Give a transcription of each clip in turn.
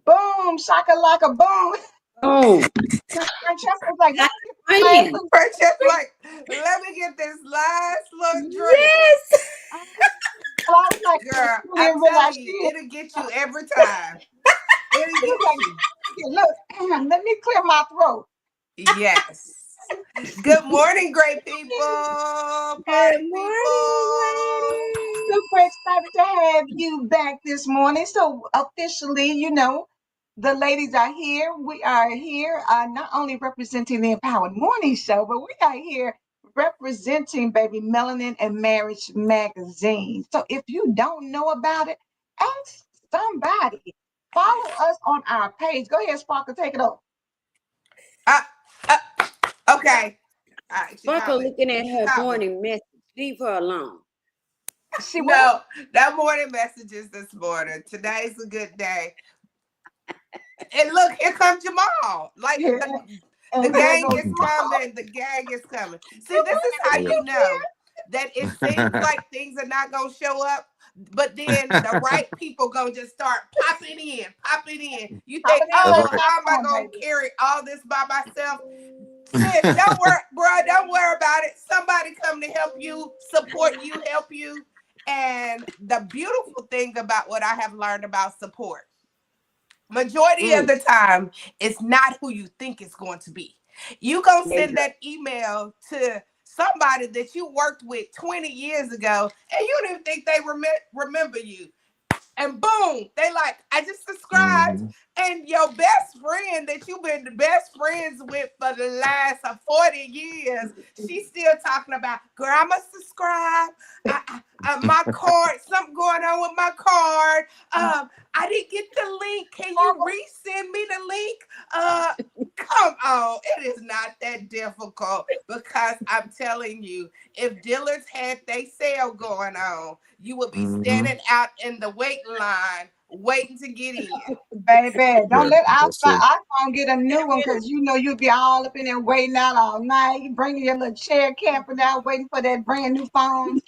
Boom, shaka like a boom. Oh, Francesca was like, man. Francesca, like, let me get this last little drink. Yes. well, I was like, Girl, you I'm didn't realize telling you, it'll get you every time. It'll she was get like, you. look, let me clear my throat. Yes. Good morning, great people. Good Party morning, people. Super excited to have you back this morning. So officially, the ladies are here. We are here not only representing the Empowered Mornings Show, but we are here representing baby Melanin and Marriage Magazine. So if you don't know about it, ask somebody. Follow us on our page. Go ahead, Sparkle, take it over. Okay. All right, Sparkle looking at her morning message. Leave her alone. No, that morning messages this morning. Today's a good day. And look, here comes Jamal. Like the gang is coming. The gang is coming. See, this is how you know that it seems like things are not gonna show up, but then the right people gonna just start popping in. You think, oh, how am I gonna carry all this by myself? Sis, don't worry, bro. Don't worry about it. Somebody come to help you, support you, help you. And the beautiful thing about what I have learned about support, majority of the time, it's not who you think it's going to be. You gonna send that email to somebody that you worked with 20 years ago, and you didn't think they remember you. And boom, they like, I just subscribed. And your best friend that you've been the best friends with for the last 40 years, she's still talking about, girl, I'm going to subscribe. My card, something going on with my card. I didn't get the link. Can you resend me the link? Come on. It is not that difficult, because I'm telling you, if Dillard's had their sale going on, you would be standing out in the waiting line waiting to get in. Baby, don't let our iPhone get a new one, because you'll be all up in there waiting out all night. You bring your little chair camping out waiting for that brand new phone.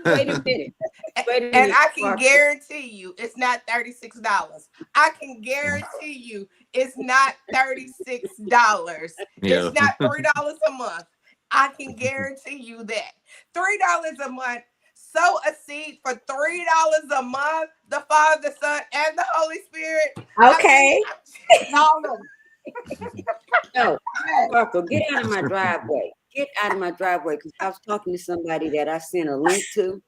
Wait a minute. And I can guarantee you it's not $36. I can guarantee you it's not $36. It's not $3 a month. I can guarantee you that. $3 a month. Sow a seed for $3 a month. The Father, the Son, and the Holy Spirit. Okay. No, Sparkle, get out of my driveway. Get out of my driveway, because I was talking to somebody that I sent a link to,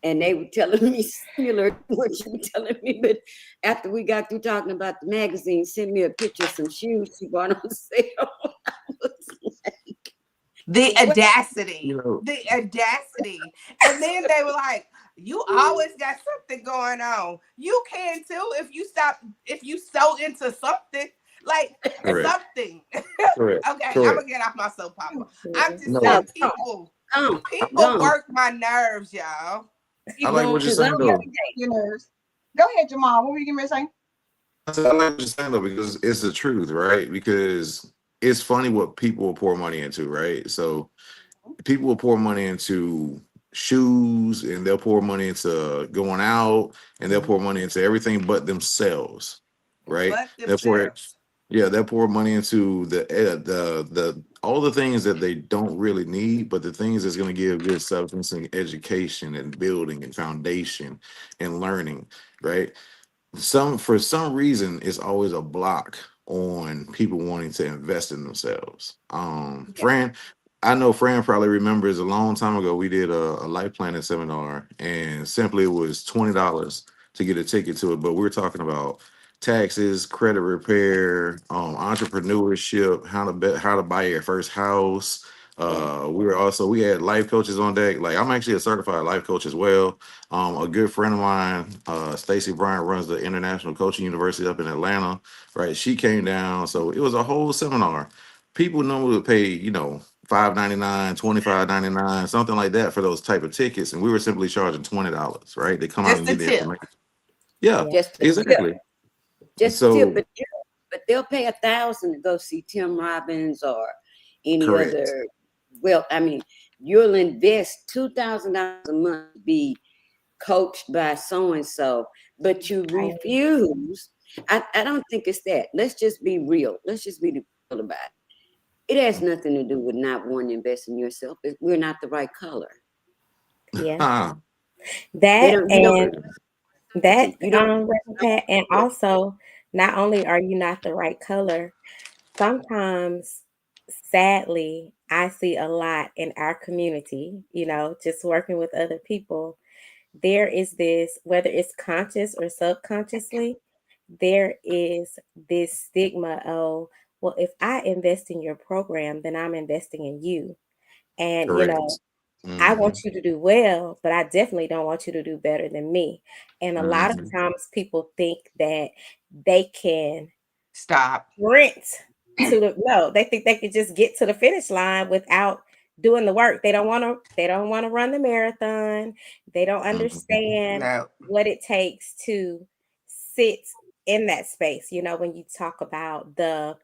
and they were telling me similar to what you were telling me. But after we got through talking about the magazine, sent me a picture of some shoes she bought on sale. I was like, the audacity. And then they were like, you always got something going on. You can too if you sow into something. Like something. Okay, I'm gonna get off my soapbox. I'm just saying, people work my nerves, y'all. I like what you're saying though. Go ahead, Jamal. What were you gonna say? I like what you're saying though, because it's the truth, right? Because it's funny what people will pour money into, right? So people will pour money into shoes, and they'll pour money into going out, and they'll pour money into everything but themselves, right? But Therefore, themselves. yeah, they'll pour money into the all the things that they don't really need, but the things that's going to give good substance and education and building and foundation and learning, right? For some reason it's always a block on people wanting to invest in themselves. Fran, I know Fran probably remembers a long time ago we did a life planning seminar, and simply it was $20 to get a ticket to it, but we're talking about taxes, credit repair, entrepreneurship, how to buy your first house. We had life coaches on deck. Like, I'm actually a certified life coach as well. A good friend of mine, Stacy Bryant, runs the International Coaching University up in Atlanta. Right, she came down, so it was a whole seminar. People normally would pay, $5.99, $25.99, something like that for those type of tickets, and we were simply charging $20. Right, they come out and Just a get the tip. information. Yeah, Just a tip. exactly. Just a tip. So But they'll pay $1,000 to go see Tim Robbins or any correct. other. Well, I mean, you'll invest $2,000 a month to be coached by so and so, but you refuse. I don't think it's that. Let's just be real. Let's just be real about it. It has nothing to do with not wanting to invest in yourself. We're not the right color. Yeah. They That don't. You don't. Reverend Pat, and also not only are you not the right color, sometimes sadly I see a lot in our community, just working with other people. There is this, whether it's conscious or subconsciously, there is this stigma of, well, if I invest in your program, then I'm investing in you. And, Correct. I Hmm. want you to do well, but I definitely don't want you to do better than me. And a lot of Hmm. times people think that they can Stop. sprint no, they think they could just get to the finish line without doing the work. They don't want to run the marathon. They don't understand No. what it takes to sit in that space. When you talk about the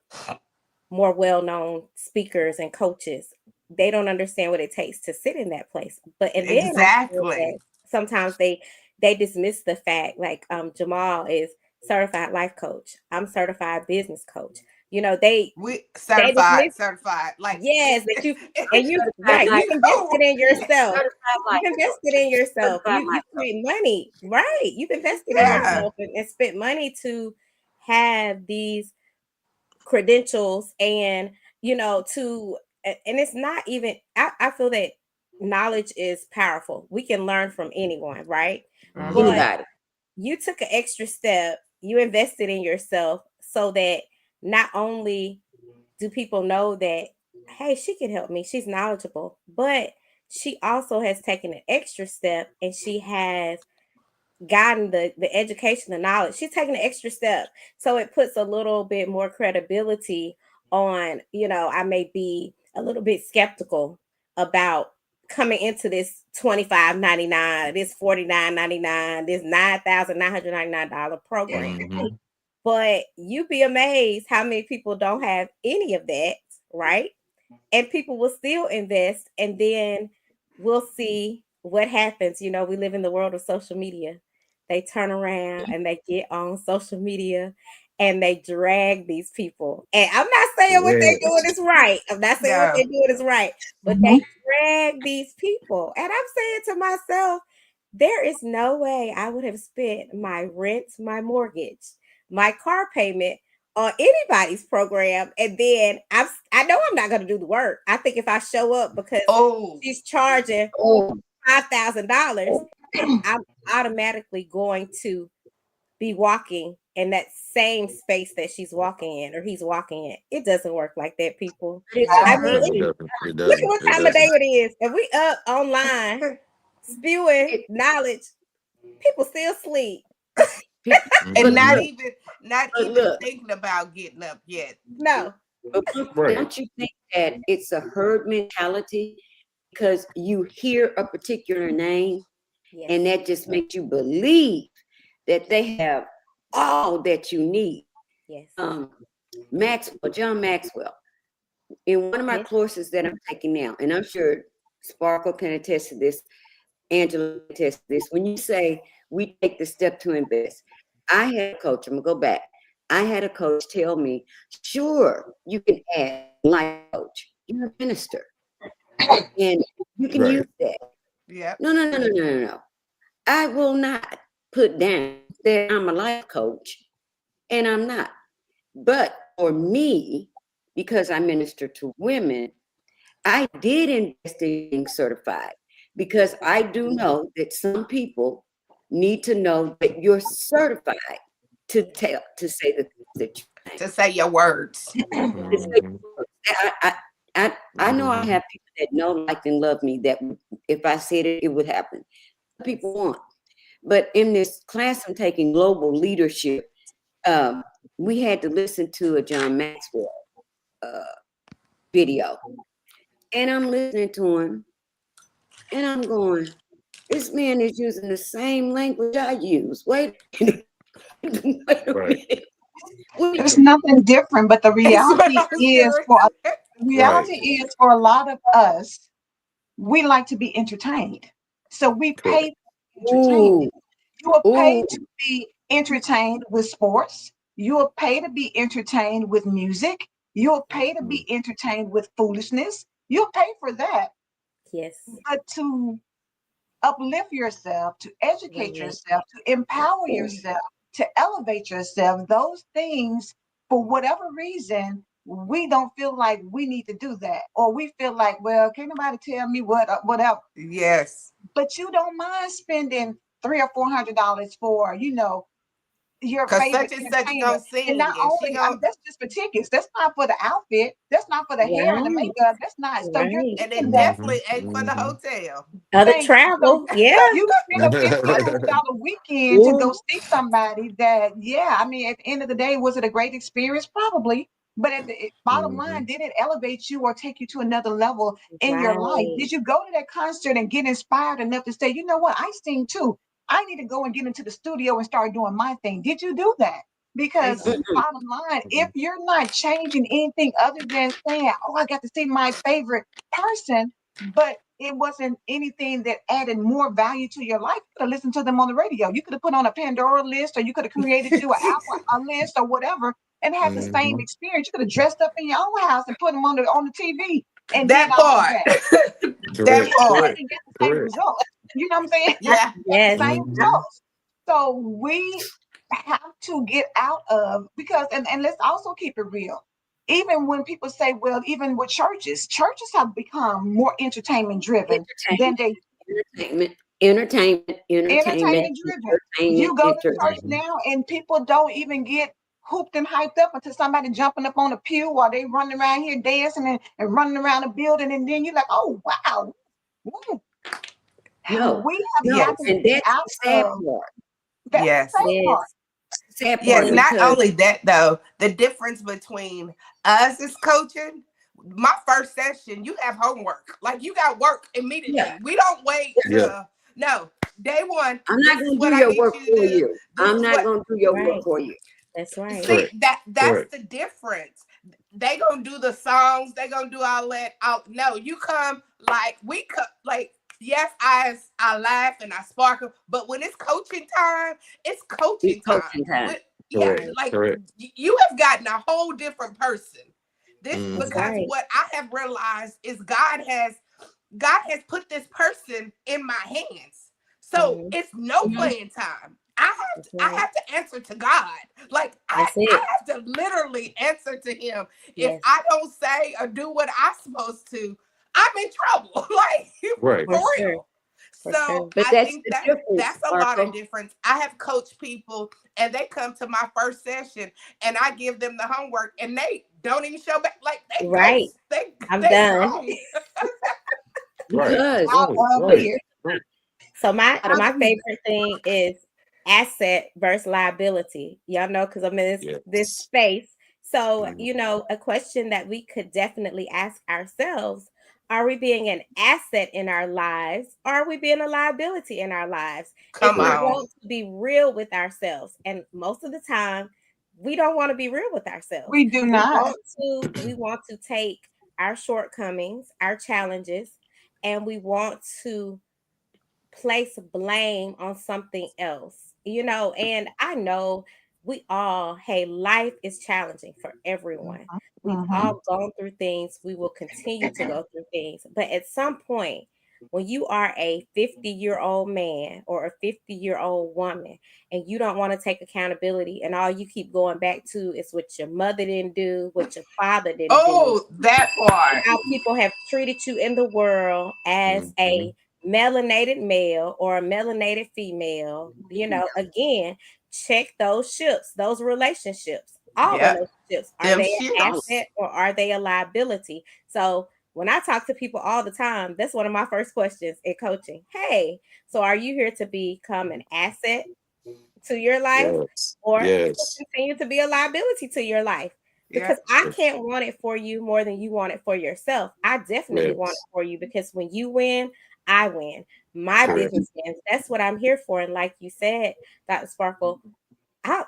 more well-known speakers and coaches, they don't understand what it takes to sit in that place. And then I feel that Exactly. sometimes they dismiss the fact, like, Jamal is certified life coach, I'm certified business coach. They We they dismiss, certified. Like yes, that you, and you, Certified right, life you've invested in yourself. Certified life You've coach. invested in yourself. Certified You life coach. spent money, right? You've invested in Yeah. yourself and spent money to have these credentials, and and it's not even, I feel that knowledge is powerful. We can learn from anyone, right? Mhm. But Anybody. you took an extra step. You invested in yourself so that not only do people know that, hey, she can help me, she's knowledgeable, but she also has taken an extra step, and she has gotten the education, the knowledge. She's taking an extra step. So it puts a little bit more credibility on, I may be a little bit skeptical about coming into this $25.99, this $49.99, this $9,999 program. Hmm. But you'd be amazed how many people don't have any of that, right? And people will still invest, and then we'll see what happens. We live in the world of social media. They turn around and they get on social media and they drag these people. And I'm not saying what they're doing Yes. is right. I'm not saying what No. they're doing is right, but they drag these people. And I'm saying to myself, there is no way I would have spent my rent, my mortgage, my car payment on anybody's program, and then I know I'm not going to do the work. I think if I show up because Oh. she's charging Oh, $5,000, I'm automatically going to be walking in that same space that she's walking in, or he's walking in. It doesn't work like that, people. but it's a I No. mean, No, it hurt. doesn't. It look at doesn't. what It time of day doesn't. it is. If we up online spewing It, knowledge, people still sleep. people, And but Hmm. not even look, thinking about getting up yet. No. but Right. don't you think that it's a herd mentality because you hear a particular name Yes. and that just makes you believe that they have all that you need? Yes. John Maxwell, in one of my Yes. courses that I'm taking now, and I'm sure Sparkle can attest to this, Angela attest this. When you say we take the step to invest, I had a coach, I'm gonna go back. I had a coach tell me, sure, you can add life coach. You're a minister. And you can use that. Yeah. No. I will not put down that I'm a life coach, and I'm not. But for me, because I minister to women, I did invest in being certified because I do know that some people need to know that you're certified to say the things that you think. To say your words. To say your words. I know I have people that know, like, and love me that if I said it, it would happen. People want. But in this class I'm taking, global leadership, we had to listen to a John Maxwell video. And I'm listening to him, and I'm going, this man is using the same language I use. Wait a minute. Wait a minute. There's nothing different, but the reality is for a lot of us, we like to be entertained. So we pay for entertainment. You are paid to be entertained with sports. You are paid to be entertained with music. You are paid to be entertained with foolishness. You'll pay for that. Yes. But to uplift yourself, to educate yourself, to empower yourself, to elevate yourself, those things, for whatever reason, we don't feel like we need to do that. Or we feel like, well, can't nobody tell me whatever. Yes. But you don't mind spending $300 or $400 for, your Because favorite such and such entertainer. gonna sing, And not and she only, gonna, that's just for tickets. That's not for the outfit. That's not for the hair and the Right. makeup. That's not. So you're Right. and thinking it that. definitely ain't for the hotel. Other Thank you. travel. Yeah. So you spend a $1,500 weekend to go see somebody that, yeah, I mean, at the end of the day, was it a great experience? Probably. But at the bottom line, did it elevate you or take you to another level in your life? Right. Did you go to that concert and get inspired enough to say, you know what, I sing too. I need to go and get into the studio and start doing my thing. Did you do that? Because bottom line, if you're not changing anything other than saying, oh, I got to see my favorite person, but it wasn't anything that added more value to your life, you could have listened to them on the radio. You could have put on a Pandora list, or you could have created you an Apple a list or whatever, and had the same experience. You could have dressed up in your own house and put them on the TV and did That all of part. that. That part. And get the same results. You know what I'm saying? Yeah. Get the Yes. same results. So we have to get out of, because and let's also keep it real. Even when people say, well, even with churches have become more entertainment driven than they Entertainment. entertainment driven. You go to church now and people don't even get hooped and hyped up until somebody jumping up on a pew while they running around here dancing and running around the building, and then you're like, oh wow. No, We have got to and get that's out the sad of part. that's Yes. the same part. Sad part. Yes. Not Because only that though, the difference between us as coaching, my first session, you have homework. Like, you got work immediately. We don't wait to no. Day one, I'm this not is going to what do I your need work you to for do. you. This I'm is not what going to do your Right. work for you. That's right. see that's the difference. They gonna do the songs, they gonna do all that. No, you come like we come like, yes, I laugh and I sparkle, but when it's coaching time, it's coaching It's time. coaching time. Yeah, Right. like you have gotten a whole different person. This That's because right. what I have realized is God has put this person in my hands. So it's no playing time. That's I right. have to answer to God. Like I That's it. have to literally answer to him. If Yes. I don't say or do what I'm supposed to, I'm in trouble. Like, Right. for For sure. real. For So sure. But I that's think the difference, that's a lot of Marco. difference. I have coached people and they come to my first session and I give them the homework and they don't even show back. Like, they Right. ghost. They I'm done. gone. Because Out of here. So my Right. favorite thing is asset versus liability. Y'all know, because I'm in this space. So, a question that we could definitely ask ourselves: are we being an asset in our lives? Or are we being a liability in our lives? If Come we on. want to be real with ourselves, and most of the time, we don't want to be real with ourselves. We do not. We want to take our shortcomings, our challenges, and we want to place blame on something else, and I know we all, hey, life is challenging for everyone. We've all gone through things. We will continue to go through things. But at some point, when you are a 50-year-old man or a 50-year-old woman and you don't want to take accountability and all you keep going back to is what your mother didn't do, what your father didn't do, Oh, that part. how people have treated you in the world as Mhm. a melanated male or a melanated female, again, check those ships, those relationships, all Yep. relationships. Are Them they an ships. asset or are they a liability? So when I talk to people all the time, that's one of my first questions in coaching. Hey, so are you here to become an asset to your life Yes. or to Yes. continue to be a liability to your life? Yeah. Because I Yes. can't want it for you more than you want it for yourself. I definitely want it Yes. for you because when you win, I win. My Correct. business wins. That's what I'm here for. And like you said, Dr. Sparkle,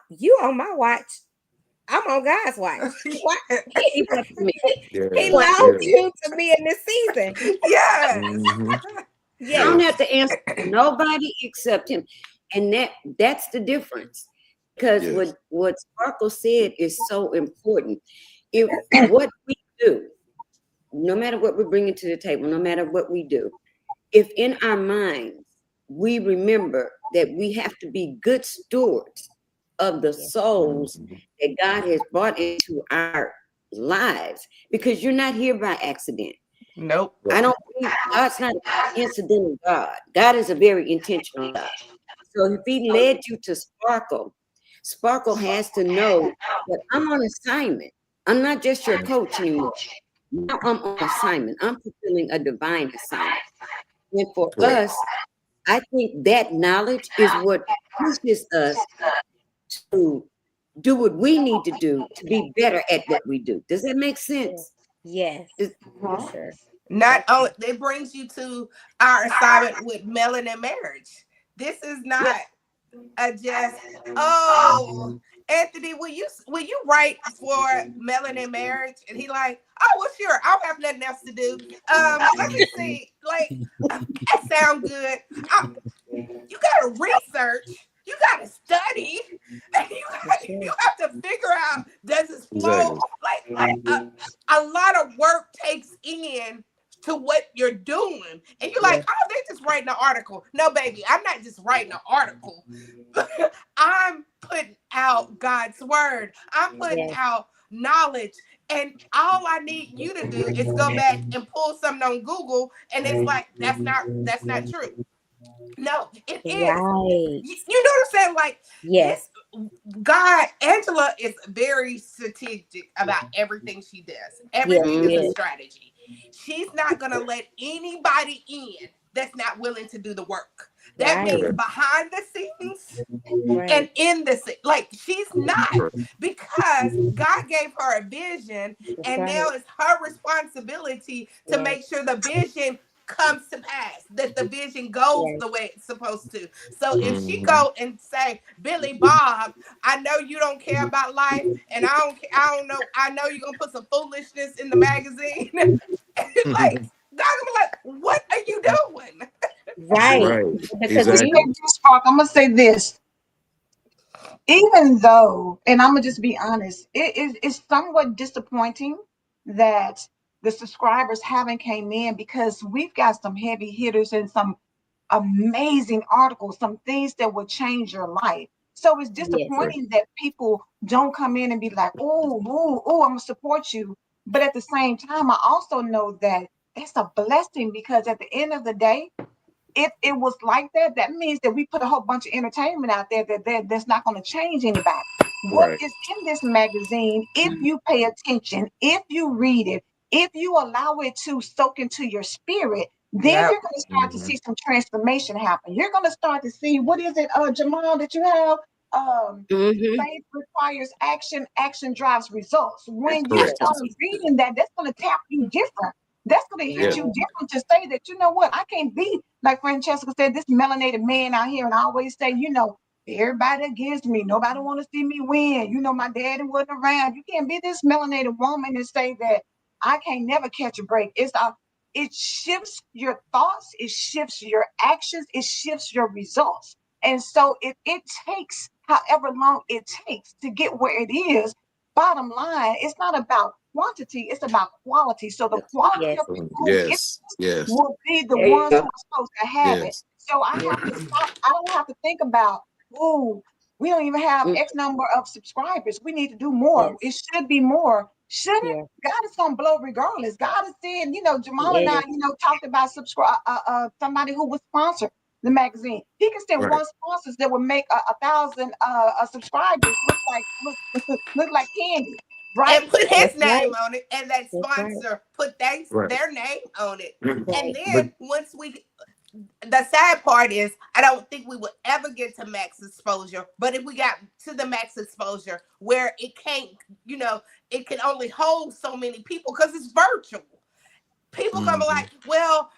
you on my watch. I'm on God's watch. What? He wants me. He Yes. Wants loves Yes. me. you to be in this season. Yes. Hmm. I don't Yes. have Yes. to answer to nobody except him. And that's the difference. Because Yes. what Sparkle said is so important. If what we do, no matter what we're bringing to the table, no matter what we do, if in our minds we remember that we have to be good stewards of the Yes. souls Mhm. that God has brought into our lives, because you're not here by accident. Nope. I Right. don't believe God's not an incidental God. God is a very intentional God. So if he led you to Sparkle, Sparkle has to know that I'm on assignment. I'm not just your coach anymore. Now I'm on assignment. I'm fulfilling a divine assignment. And for Correct. us, I think that knowledge is what pushes us to do what we need to do to be better at what we do. Does that make Yes. sense? Yes, Is- for sure. Not That's only it brings you to our assignment with Melanin Marriage. This is not just, oh, Anthony, will you write for Melanin Marriage? And he like, oh well, sure, I don't have nothing else to do. Let me see. Like, that sound good. I, you gotta research, you gotta study, and for you sure. have to figure out, does this flow? Exactly. Like a lot of work takes in to what you're doing. And you're like, Yes. oh, they just writing an article. No, baby, I'm not just writing an article. I'm putting out God's word. I'm putting Yes. out knowledge. And all I need you to do is go back and pull something on Google, and it's like, that's not true. No, it is. Right. You know what I'm saying? Like, this Yes. God, Angela is very strategic about everything she does. Yes, Everything she is a Mhm. is. strategy. She's not gonna let anybody in that's not willing to do the work. That Right. means Correct. behind the scenes Right. and in the scene. Like, she's not, Correct. because God gave her a vision, That's and right. now it's her responsibility to Yes. make sure the vision comes to pass, that the vision goes Yes. the way it's supposed to. So if she Hmm. go and say, Billy Bob, I know you don't care about life, and I don't know, I know you're gonna put some foolishness in the magazine. Like, God gonna be like, what are you doing? Right. Right. Because I'm gonna say Exactly. you, this, Spark. I'm gonna say this. Even though, and I'm gonna just be honest, it's somewhat disappointing that the subscribers haven't came in, because we've got some heavy hitters and some amazing articles, some things that will change your life. So it's yes, Right. disappointing that people don't come in and be like, oh, oh, oh, I'm gonna support you. But at the same time, I also know that it's a blessing, because at the end of the day, if it was like that, that means that we put a whole bunch of entertainment out there that's not going to change anybody. What Right. is in this magazine, if you pay attention, if you read it, if you allow it to soak into your spirit, then Yep. you're going to start to Hmm. see some transformation happen. You're going to start to see, what is it, Jamal, that you have? Mhm. Faith requires action, action drives results. When you yes, Correct. start reading that, that's going to tap you different. That's going to hit Yeah. you Yeah. different to say that, you know what, I can't be like Francesca said, this melanated man out here. And I always say, everybody against me. Nobody want to see me win. My daddy wasn't around. You can't be this melanated woman and say that I can't never catch a break. it shifts your thoughts, it shifts your actions, it shifts your results. And so it takes however long it takes to get where it is. Bottom line, it's not about quantity, it's about quality. So the quality Yes. of people who get Yes. Yes. will be the There you ones who go. are supposed to have it. Yes. So I Yeah. have to stop. I don't have to think about, oh, we don't even have Mm, X number of subscribers. We need to do more. Yes. It should be more. Shouldn't Yeah. God is gonna blow regardless. God is saying, Jamal and I, Yes. talked about somebody who would sponsor the magazine. He can send Right. one sponsor that would make 1,000 subscribers look like candy, right? And put his That's right. name on it, and that That's right. sponsor put Right. their name on it. And Right. But then once the sad part is, I don't think we would ever get to max exposure. But if we got to the max exposure where it can't, it can only hold so many people because it's virtual. People gonna be like, well,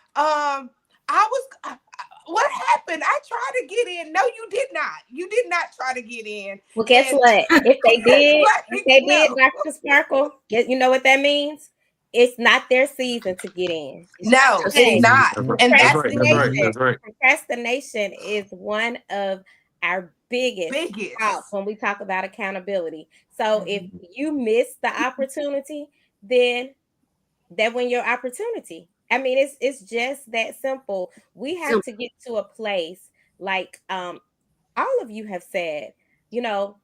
what happened? I tried to get in. No, you did not. You did not try to get in. Well, guess And what? If they did, no, Dr. Sparkle, you know what that means? It's not their season to get in. no, it's Okay. not. that's right. And That's that's right. the That's right. key. That's right. Procrastination is one of our biggest Biggest. faults when we talk about accountability. So if you miss the opportunity, then that when your opportunity. I mean, it's just that simple. We have to get to a place like all of you have said, you know,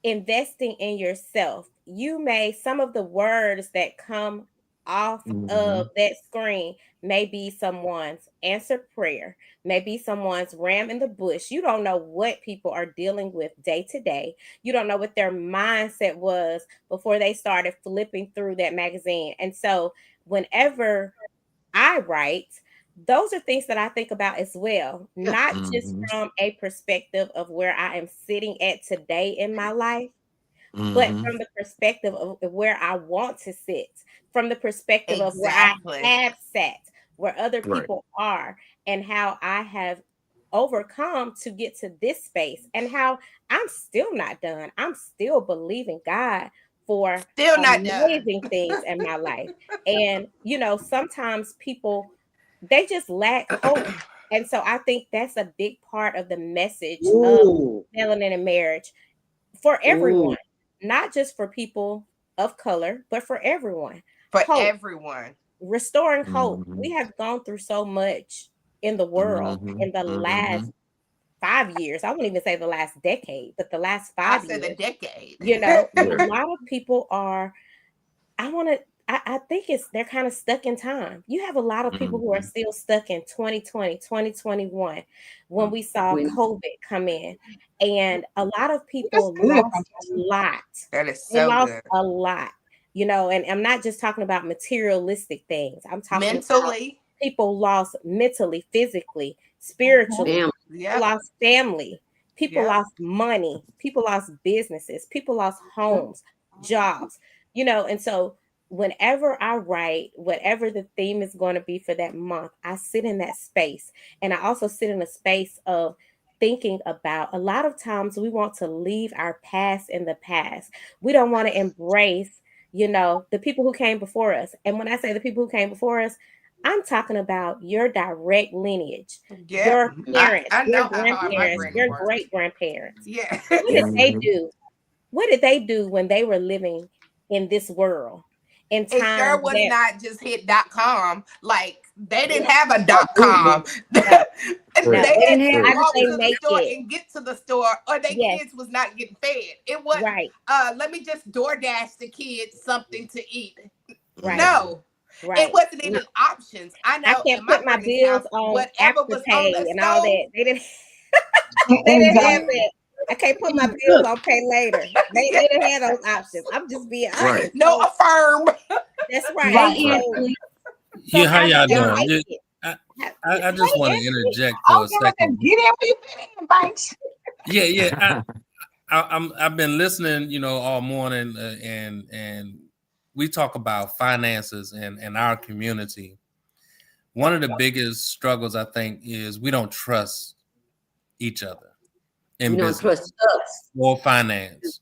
investing in yourself. You may, some of the words that come off of that screen may be someone's answered prayer, maybe someone's ram in the bush. You don't know what people are dealing with day to day. You don't know what their mindset was before they started flipping through that magazine. And so whenever I write, those are things that I think about as well, not just from a perspective of where I am sitting at today in my life, but from the perspective of where I want to sit, from the perspective of where I Exactly. have sat, where other Right. people are, and how I have overcome to get to this space, and how I'm still not done. I'm still believing God for Still not done. amazing things in my life. And, sometimes people, they just lack hope. And so I think that's a big part of the message of ooh, Melanin in Marriage for ooh. everyone, not just for people of color, but for everyone. For Hope, everyone. restoring hope. We have gone through so much in the world in the last 5 years. I wouldn't even say the last decade, but the last I 5 said a years. decade. A lot of people are, I think they're kind of stuck in time. You have a lot of people who are still stuck in 2020, 2021, when we saw COVID come in. And a lot of That's people good, lost a Francesca. lot. That is They so lost good. a lot, and I'm not just talking about materialistic things. I'm talking about Mentally. people lost mentally, physically, spiritually. Damn. People lost family. People Yep. lost money. People lost businesses. People lost homes, jobs, and so whenever I write, whatever the theme is going to be for that month, I sit in that space. And I also sit in a space of thinking about, a lot of times we want to leave our past in the past. We don't want to embrace, the people who came before us. And when I say the people who came before us, I'm talking about your direct lineage, Yeah. your parents, I your know how hard my grandparents, brain your works. great grandparents. Yeah. What did they do? What did they do when they were living in this world? In It sure times was that, not just hit.com. Like they didn't yeah, have a Absolutely. .com. no, no, They they had didn't to have, how did walk they to the make store it? and get to the store, or their Yes, kids was not getting fed. It wasn't, right, let me just DoorDash the kids something to eat. right, No, it right. wasn't No, even options. I I know can't in my put my granny's bills house, on whatever was on Afterpay the and all stove, that. They didn't they didn't have Exactly. that. I can't put my bills look, on pay later. yeah, They didn't have those options. I'm just being Right. honest. no So affirm. that's right. Right. hey, Right. So Ashley. so Yeah, how how did y'all they doing? make it? I, How- I just want to Hey, interject I for a was going to second. get in where you fit in, Banks. Yeah. I've been listening, all morning, and we talk about finances and our community. One of the biggest struggles I think is we don't trust each other in We don't business trust us. or finance.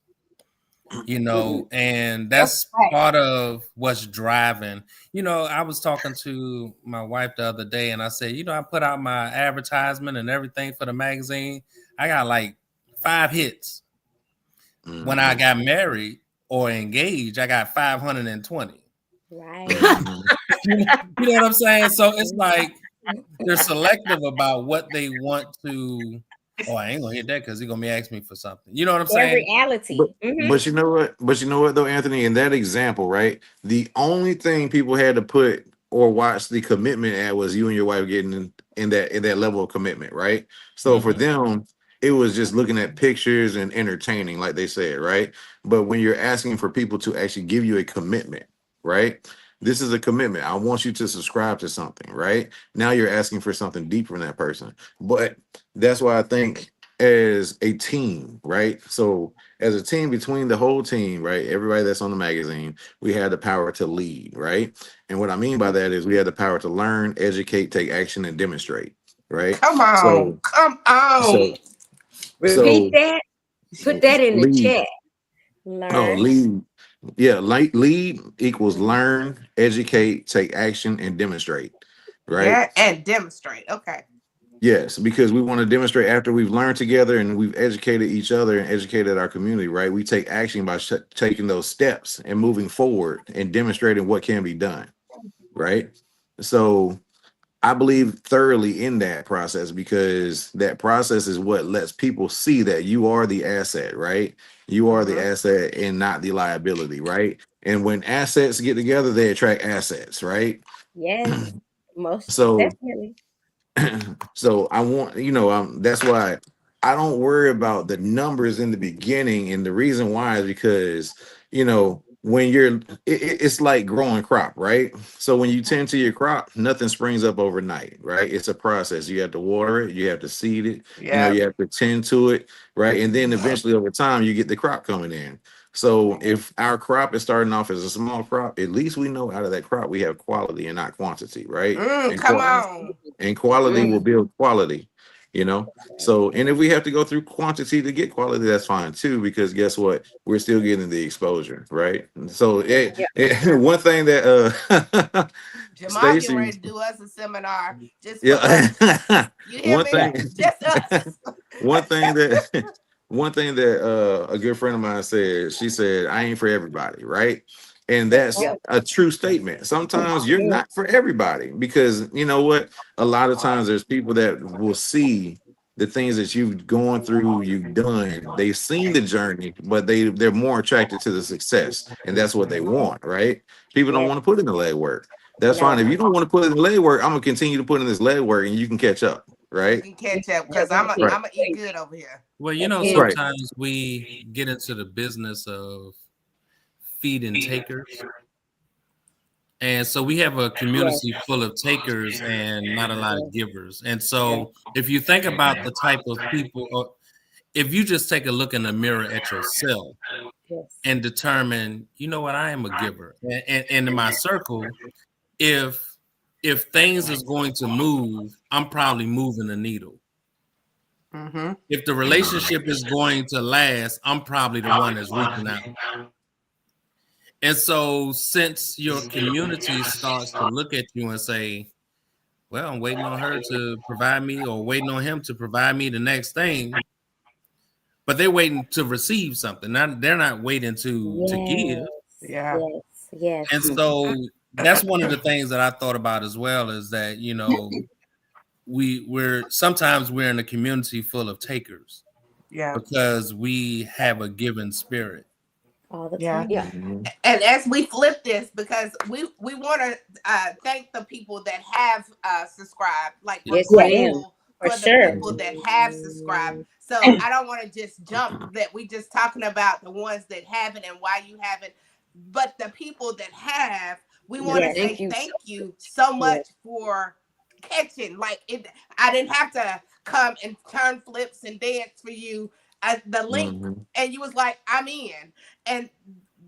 you know, and that's part of what's driving. You know, I was talking to my wife the other day and I said, you know, I put out my advertisement and everything for the magazine. I got like 5 hits. When I got married or engaged, I got 520. Right. You know what I'm saying? So it's like they're selective about what they want to. Oh, I ain't gonna hit that because he's gonna be asking me for something. You know what I'm Their saying? reality. But you know what? But you know what though, Anthony? In that example, right? The only thing people had to put or watch the commitment at was you and your wife getting in that level of commitment, right? So for them, it was just looking at pictures and entertaining, like they said, right? But when you're asking for people to actually give you a commitment, right? This is a commitment. I want you to subscribe to something, right? Now you're asking for something deep from that person. But that's why I think as a team, right? So as a team, between the whole team, right? Everybody that's on the magazine, we had the power to lead, right? And what I mean by that is we had the power to learn, educate, take action, and demonstrate, right? Come on. So Repeat so that. Put that in the lead. chat. Oh, Learn. lead. Yeah, lead equals learn, educate, take action, and demonstrate, right? Yeah, and demonstrate. Okay. Yes, because we want to demonstrate after we've learned together and we've educated each other and educated our community, right? We take action by taking those steps and moving forward and demonstrating what can be done, right? So I believe thoroughly in that process because that process is what lets people see that you are the asset, right? You are the asset and not the liability, right? And when assets get together, they attract assets, right? Yes. Most So definitely. so I want, that's why I don't worry about the numbers in the beginning. And the reason why is because, when it's like growing crop, right? So when you tend to your crop, nothing springs up overnight, right? It's a process. You have to water it, you have to seed it, Yeah. you have to tend to it, right? And then eventually over time, you get the crop coming in. So if our crop is starting off as a small crop, at least we know out of that crop we have quality and not quantity, right? And Come on. quality will build quality, so and if we have to go through quantity to get quality, that's fine too, because guess what, we're still getting the exposure, right? And so one thing that Jamal getting Stacy, ready to do us a seminar just for us. yeah. You hear one me? thing Just us. one thing that one thing that a good friend of mine said, she said, I ain't for everybody, right? And that's Yeah. a true statement. Sometimes you're not for everybody because you know what, a lot of times there's people that will see the things that you've gone through, you've done, they've seen the journey, but they're more attracted to the success, and that's what they want, right? People don't Yes. want to put in the legwork. That's No. fine. If you don't want to put in the legwork, I'm gonna continue to put in this legwork and you can catch up, You right? can catch up Yeah, because that's I'm it. a eat good over here. Well, you That's know, it. Right. sometimes we get into the business of feeding takers. And so we have a Yes. community full of takers and not a lot of Yes. givers. And Yes. so if you think about the type of people, or if you just take a look in the mirror at yourself Yes. and determine, you know what, I am a giver. And in my circle, if things is going to move, I'm probably moving the needle. If the relationship is going to last, I'm probably the one that's reaching out. And so since your community starts to look at you and say, well, I'm waiting on her to provide me or waiting on him to provide me the next thing, but they're waiting to receive something. They're not waiting to give. Yeah. Yes. Yes. And so that's one of the things that I thought about as well, is that, we're sometimes we're in a community full of takers Yeah. because we have a given spirit. All the Yeah. time. Yeah. And as we flip this, because we want to thank the people that have subscribed, like we're Yes, Yes. ma'am. grateful For for the sure. people that have subscribed. So I don't want to just jump that we just talking about the ones that haven't and why you haven't, but the people that have, we want to Yes. Thank say you. thank you so Yes. much for catching. Like it, I didn't have to come and turn flips and dance for you. The link, and you was like, I'm in, and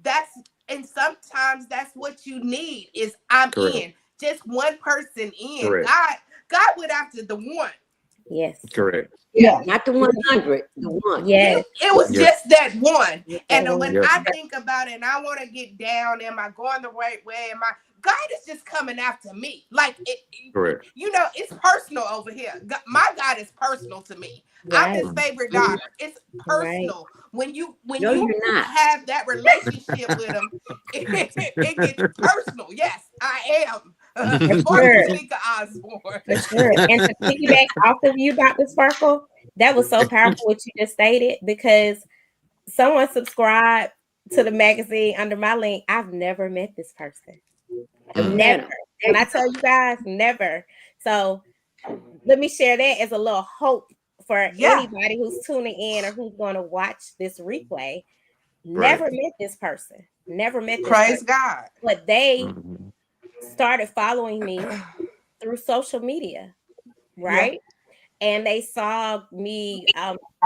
that's, and sometimes that's what you need is I'm Correct. in. Just one person in. Correct. God went after the one. Yes. Correct. Yeah. Not the 100, the one. Yes. It was Yeah. just that one. Yes, that And one. when Yeah. I think about it and I want to get down, am I going the right way? Am I God is just coming after me. Like Correct. it's personal over here. My God is personal to me. I'm Right. his favorite daughter. It's Right. personal. When you No, you're not. have that relationship with him, it gets personal. Yes, I am. For Sparkle sure. Speaker Osborne. For sure. And to piggyback off of you, Dr. Sparkle, that was so powerful what you just stated, because someone subscribed to the magazine under my link. I've never met this person. Never Mm. met Never. him. When I tell you guys, never. So let me share that as a little hope for Yeah. anybody who's tuning in or who's going to watch this replay. Right. Never met this person. Never met this Praise person. God. But they Mhm. started following me through social media, Yeah. right? And they saw me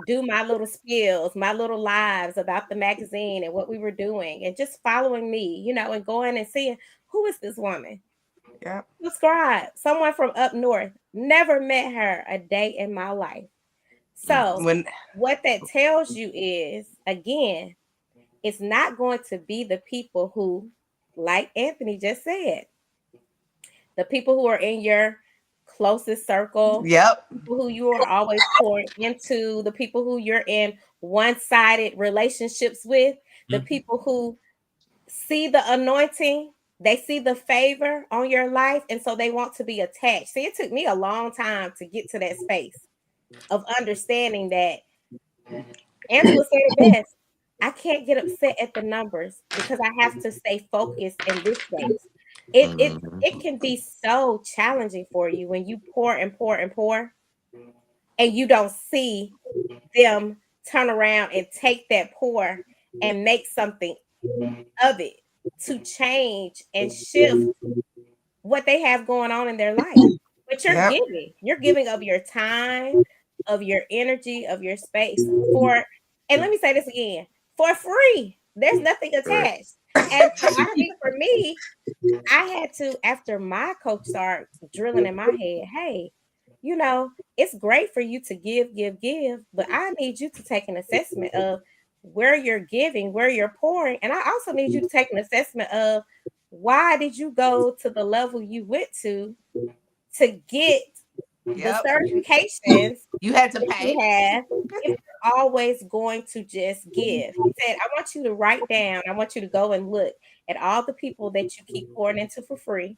do my little spills, my little lives about the magazine and what we were doing, and just following me, and going and seeing, who is this woman? Yeah. Subscribe. Someone from up north. Never met her a day in my life. So, When what that tells you is, again, it's not going to be the people who, like Anthony just said, the people who are in your closest circle, Yep. people who you are always pouring into, the people who you're in one-sided relationships with, the people who see the anointing, they see the favor on your life, and so they want to be attached. See, it took me a long time to get to that space of understanding that. Angela said it best. I can't get upset at the numbers because I have to stay focused in this space. It Mhm. can be so challenging for you when you pour and pour and pour, and you don't see them turn around and take that pour and make something of it to change and shift what they have going on in their life. But Yep. you're giving of your time, of your energy, of your space for, and let me say this again, for free. There's nothing Correct. attached. And so I think for me, I had to, after my coach started drilling in my head, hey, it's great for you to give, but I need you to take an assessment of where you're giving, where you're pouring. And I also need you to take an assessment of, why did you go to the level you went to get the Yep. certifications You had to that you pay. have, if you're always going to just give? He said, I want you to write down, I want you to go and look at all the people that you keep pouring into for free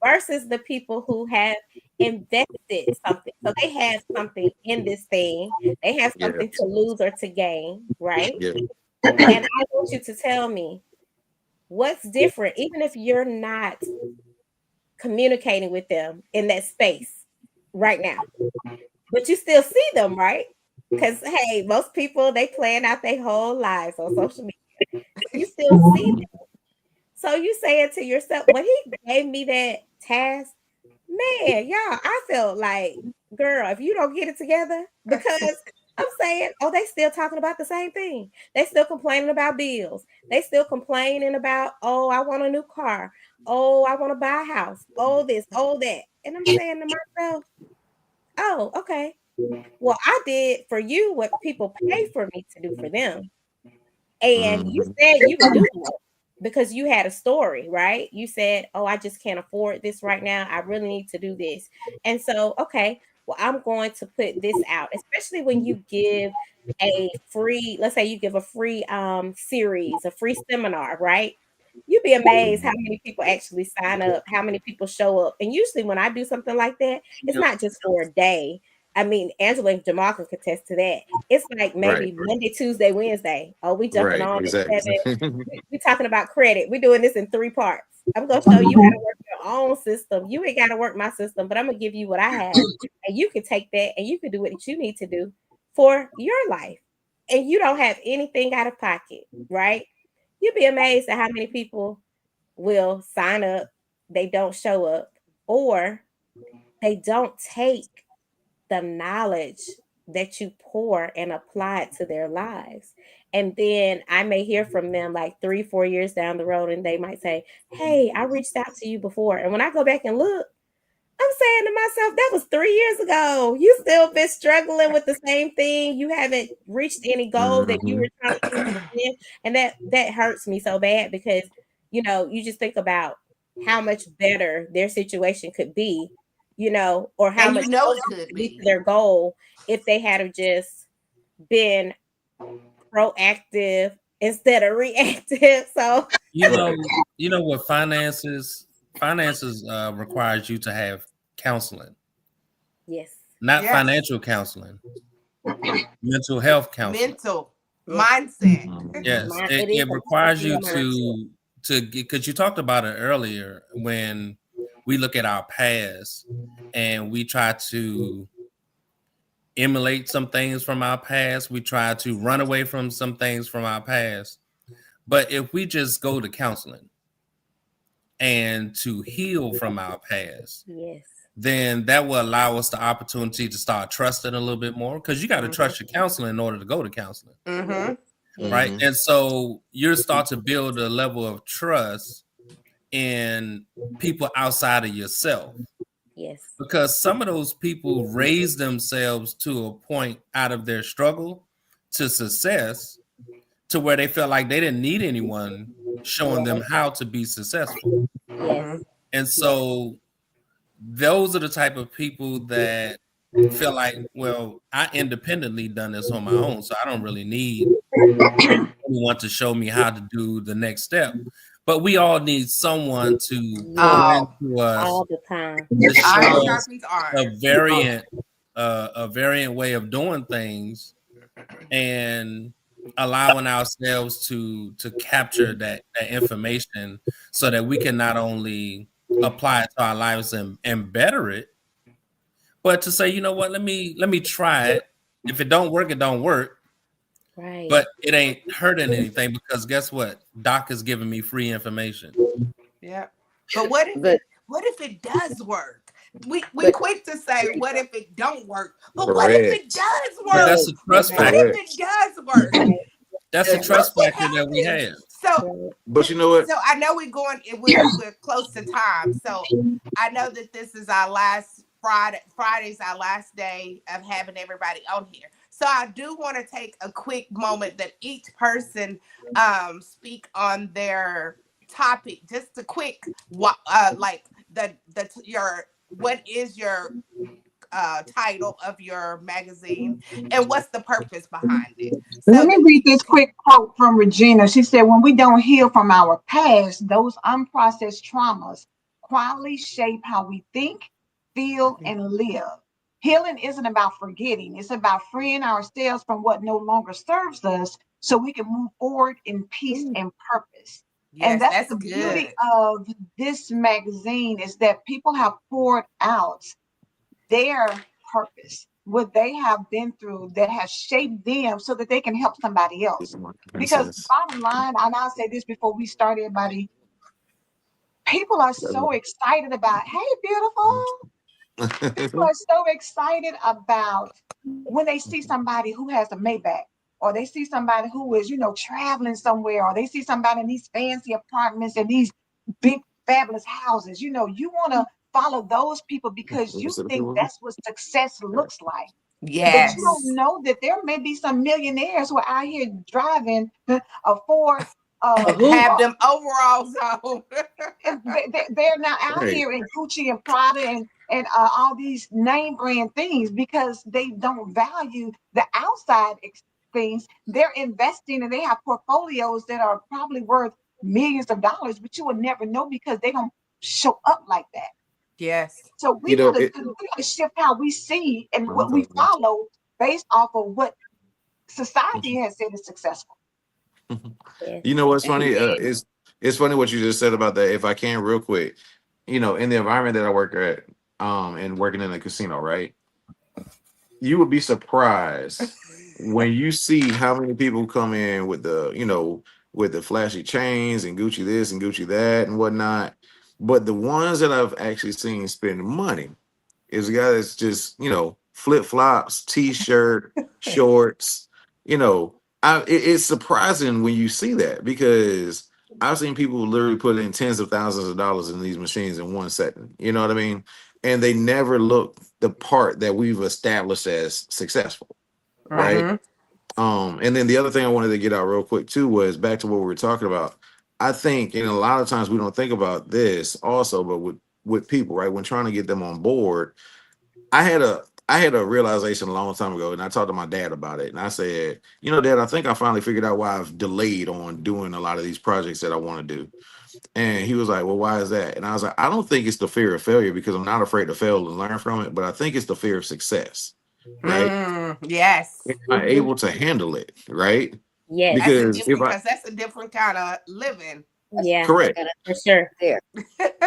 versus the people who have invested something. So they have something in this thing, they have Yeah. something to lose or to gain, right? Yeah. And I want you to tell me what's different, even if you're not communicating with them in that space right now, but you still see them, right? Because hey, most people, they plan out their whole lives on social media. You still see them. So you saying to yourself, when he gave me that task, man, y'all, I felt like, girl, if you don't get it together, because I'm saying, oh, they still talking about the same thing. They still complaining about bills. They still complaining about, oh, I want a new car. Oh, I want to buy a house. Oh, this, oh, that. And I'm saying to myself, oh, okay. Well, I did for you what people pay for me to do for them. And you Mhm. said you would do that because you had a story, right? You said, oh, I just can't afford this right now. I really need to do this. And so, okay, well, I'm going to put this out, especially when you give a free, let's say you give a free series, a free seminar, right? You'd be amazed how many people actually sign up, how many people show up. And usually when I do something like that, it's not just for a day. I mean, Angela and Jamal can contest to that. It's like Right. maybe Monday, Tuesday, Wednesday. Oh, we jumping Right. on at Exactly. 7. We talking about credit. We're doing this in 3 parts. I'm gonna show you how to work your own system. You ain't gotta work my system, but I'm gonna give you what I have. And you can take that and you can do what you need to do for your life. And you don't have anything out of pocket, right? You'd be amazed at how many people will sign up, they don't show up, or they don't take the knowledge that you pour and apply it to their lives. And then I may hear from them like 3-4 years down the road, and they might say, hey, I reached out to you before. And when I go back and look, I'm saying to myself, that was 3 years ago. You still been struggling with the same thing. You haven't reached any goal that you were trying to achieve. And that hurts me so bad because, you just think about how much better their situation could be, or how And much it closer could to be to be. their goal if they had have just been proactive instead of reactive. So You know what finances requires you to have counseling, yes. not Yes. financial counseling, mental health counseling. Mental Yes. mindset. Yes, It is it a requires you mindset. to because you talked about it earlier when we look at our past and we try to emulate some things from our past, we try to run away from some things from our past. But if we just go to counseling and to heal from our past, Yes. then that will allow us the opportunity to start trusting a little bit more because you got to trust your counselor in order to go to counseling. Mm-hmm. Yes. Right. And so you start to build a level of trust in people outside of yourself Yes. because some of those people raise themselves to a point out of their struggle to success to where they felt like they didn't need anyone showing them how to be successful. Yes. And so those are the type of people that feel like, well, I independently done this on my own, so I don't really need anyone to show me how to do the next step. But we all need someone to Yes. pour Oh, into us All the time. to iron show us sharpens iron. a variant way of doing things and allowing ourselves to capture that information so that we can not only apply it to our lives and better it, but to say, you know what, let me try it. If it don't work, it don't work. Right. But it ain't hurting anything because guess what? Doc is giving me free information. Yeah. But what if But it does work? We but quick to say what if it don't work? But what if it Correct. does But work? that's right, a that's trust What right. if factor. it Correct. does work? That's a That's What trust would factor that we happen? have. So Right. But you know what? so I know we're close to time. So I know that this is our last Friday's our last day of having everybody on here. So I do want to take a quick moment that each person speak on their topic. Just a quick like the your what is your title of your magazine and what's the purpose behind it. Let So me that read this people can quick quote from Regina. She said, when we don't heal from our past, those unprocessed traumas quietly shape how we think, feel, and live. Healing isn't about forgetting, it's about freeing ourselves from what no longer serves us so we can move forward in peace and purpose. And yes, that's that's the beauty good. of this magazine is that people have poured out their purpose, what they have been through that has shaped them so that they can help somebody else. Because Princess. bottom line, and I'll say this before we start, everybody, people are so excited about, hey, beautiful. People are so excited about when they see somebody who has a Maybach, or they see somebody who is, traveling somewhere, or they see somebody in these fancy apartments and these big, fabulous houses. You want to follow those people because you think that's what success looks like. But you don't Yes. know that there may be some millionaires who are out here driving a Ford. A Have hoop. them overalls on. They're not out Right. here in Gucci and Prada and all these name brand things because they don't value the outside things. They're investing and they have portfolios that are probably worth millions of dollars, but you will never know because they don't show up like that. Yes. So You know it. we gotta shift how we see and I'm what we talking. follow based off of what society has said is successful. Yes. You know what's funny? Amen. It's funny what you just said about that. If I can, real quick, in the environment that I work at, and working in a casino, right? You would be surprised when you see how many people come in with with the flashy chains and Gucci this and Gucci that and whatnot. But the ones that I've actually seen spend money is a guy that's just, flip flops, t-shirt, shorts. It's surprising when you see that because I've seen people literally put in tens of thousands of dollars in these machines in 1 second. You know what I mean? And they never look the part that we've established as successful, right? Mhm. And then the other thing I wanted to get out real quick too was back to what we were talking about. I think, and a lot of times we don't think about this also, but with people, right? When trying to get them on board, I had a realization a long time ago, and I talked to my dad about it. And I said, you know, Dad, I think I finally figured out why I've delayed on doing a lot of these projects that I want to do. And he was like, well, why is that? And I was like, I don't think it's the fear of failure because I'm not afraid to fail and learn from it, but I think it's the fear of success, right? Yes. Am I able to handle it, right? Yes. Because if I Because that's a different kind of living. Yeah. correct. For sure. There.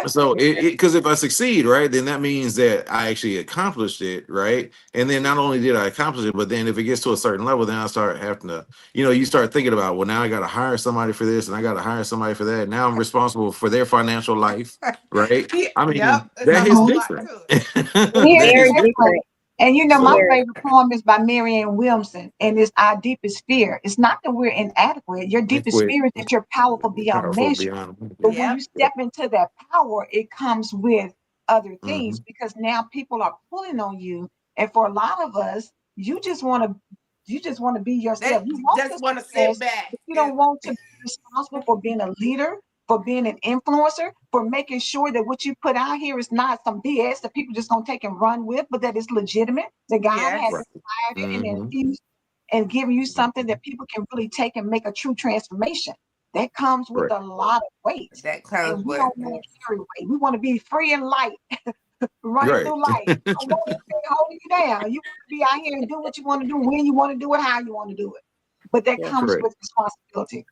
So because if I succeed, right, then that means that I actually accomplished it, right? And then not only did I accomplish it, but then if it gets to a certain level, then I start having to, you start thinking about, well, now I got to hire somebody for this and I got to hire somebody for that. Now I'm responsible for their financial life, right? I mean, Yep. It's that a is whole lot different. to it. It That is Very is different. different. And my so favorite poem is by Marianne Williamson, and it's our deepest fear. It's not that we're inadequate. Your deepest liquid, fear is that you're powerful beyond powerful measure. beyond. But when Yep. you step into that power, it comes with other things Mhm. because now people are pulling on you. And for a lot of us, you just want to be yourself. They You want your just want to sit success, back. but you don't want to be responsible for being a leader, for being an influencer, for making sure that what you put out here is not some BS that people just gonna take and run with, but that it's legitimate, that God has Right. Yes. inspired it and Hmm. infused and given you something that people can really take and make a true transformation. That comes with Right. a lot of weight. That comes And we with don't want to carry weight. We want to be free and light, running Right. through life. You don't want anything holding you down. You want to be out here and do what you want to do, when you want to do it, how you want to do it. But that Yeah. comes Correct. with responsibility.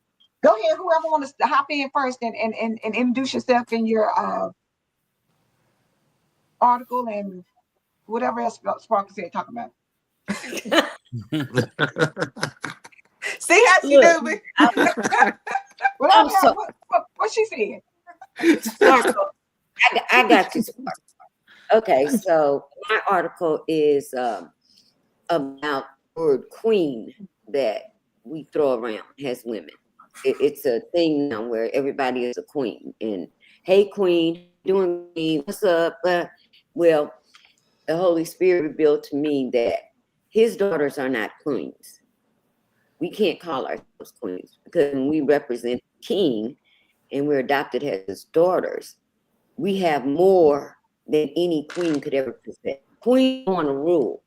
Go ahead, whoever wants to hop in first and introduce yourself in your article and whatever else Sparkle said, talk about. see how she Look, do me. Whatever, so what she said. Sparkle, I got you, Sparkle. Okay, so my article is about the word queen that we throw around as women. It's a thing now where everybody is a queen. And hey, queen, doing queen, what's up? Well, the Holy Spirit revealed to me that his daughters are not queens. We can't call ourselves queens because when we represent the king and we're adopted as his daughters, we have more than any queen could ever possess. Queens want to rule.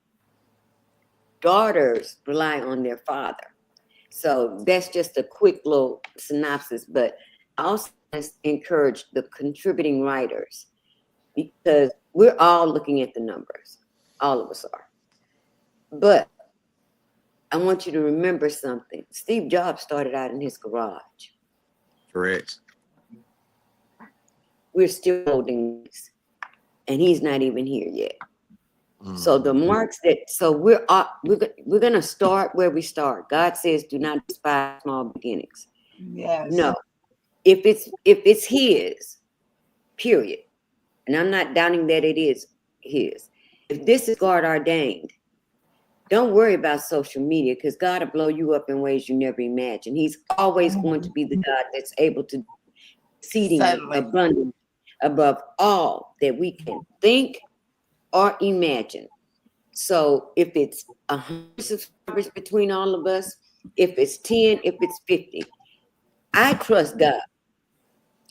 Daughters rely on their father. So that's just a quick little synopsis, but I also encourage the contributing writers because we're all looking at the numbers. All of us are. But I want you to remember something. Steve Jobs started out in his garage. Correct. We're still holding this, and he's not even here yet. So the marks we're gonna start where we start. God says, "Do not despise small beginnings." Yes. No, if it's His, period, and I'm not doubting that it is His. If this is God ordained, don't worry about social media because God will blow you up in ways you never imagined. He's always going to be the God that's able to exceedingly Suddenly. abundant above all that we can think or imagine. So if it's 100 subscribers between all of us, if it's 10, if it's 50, I trust God.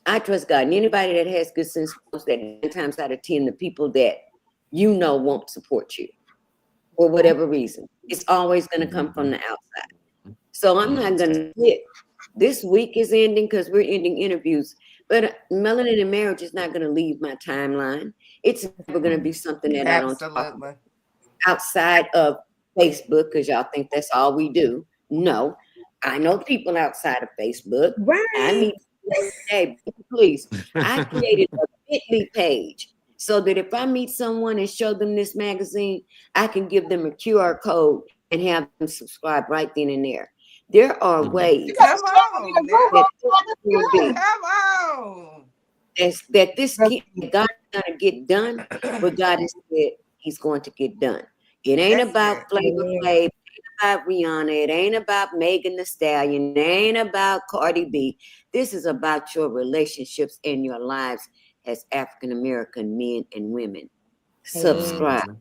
I trust God. And anybody that has good sense knows that 9 times out of 10, the people that won't support you for whatever reason. It's always going to come from the outside. So I'm not going to quit. This week is ending because we're ending interviews. But Melanin and Marriage is not going to leave my timeline. It's never going to be something that I don't talk about Absolutely. outside of Facebook because y'all think that's all we do. No, I know people outside of Facebook. Right. I meet people every day. Please, I created a Bitly page so that if I meet someone and show them this magazine, I can give them a QR code and have them subscribe right then and there. There are ways Come on. that will be Come on. that this God is gonna get done, but God has said He's going to get done. It ain't That's about good. Flavor Flav, it ain't about Rihanna. It ain't about Megan Thee Stallion. It ain't about Cardi B. This is about your relationships and your lives as African American men and women. Subscribe.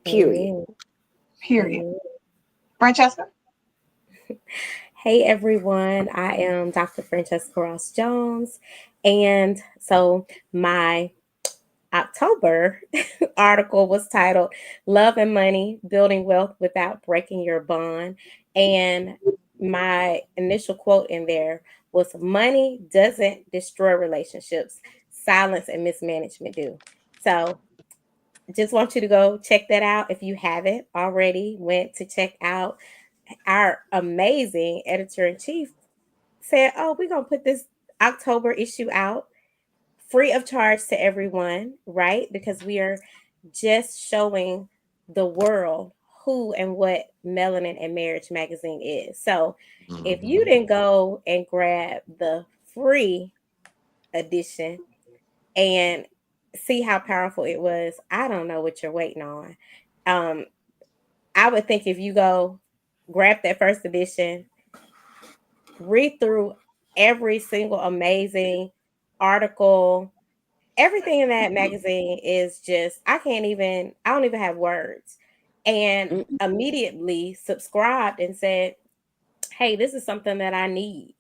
Period. Amen. Period. Amen. Francesca? Hey everyone, I am Dr. Francesca Ross Jones. And so my October article was titled Love and Money Building Wealth Without Breaking Your Bond. And my initial quote in there was money doesn't destroy relationships, silence and mismanagement do. So just want you to go check that out if you haven't already went to check out our amazing editor-in-chief said, oh, we're going to put this October issue out free of charge to everyone, right? Because we are just showing the world who and what Melanin and Marriage magazine is. So if you didn't go and grab the free edition and see how powerful it was, I don't know what you're waiting on. I would think if you go grab that first edition, read through every single amazing article, everything in that magazine is just, I don't even have words. And immediately subscribed and said, hey, this is something that I need.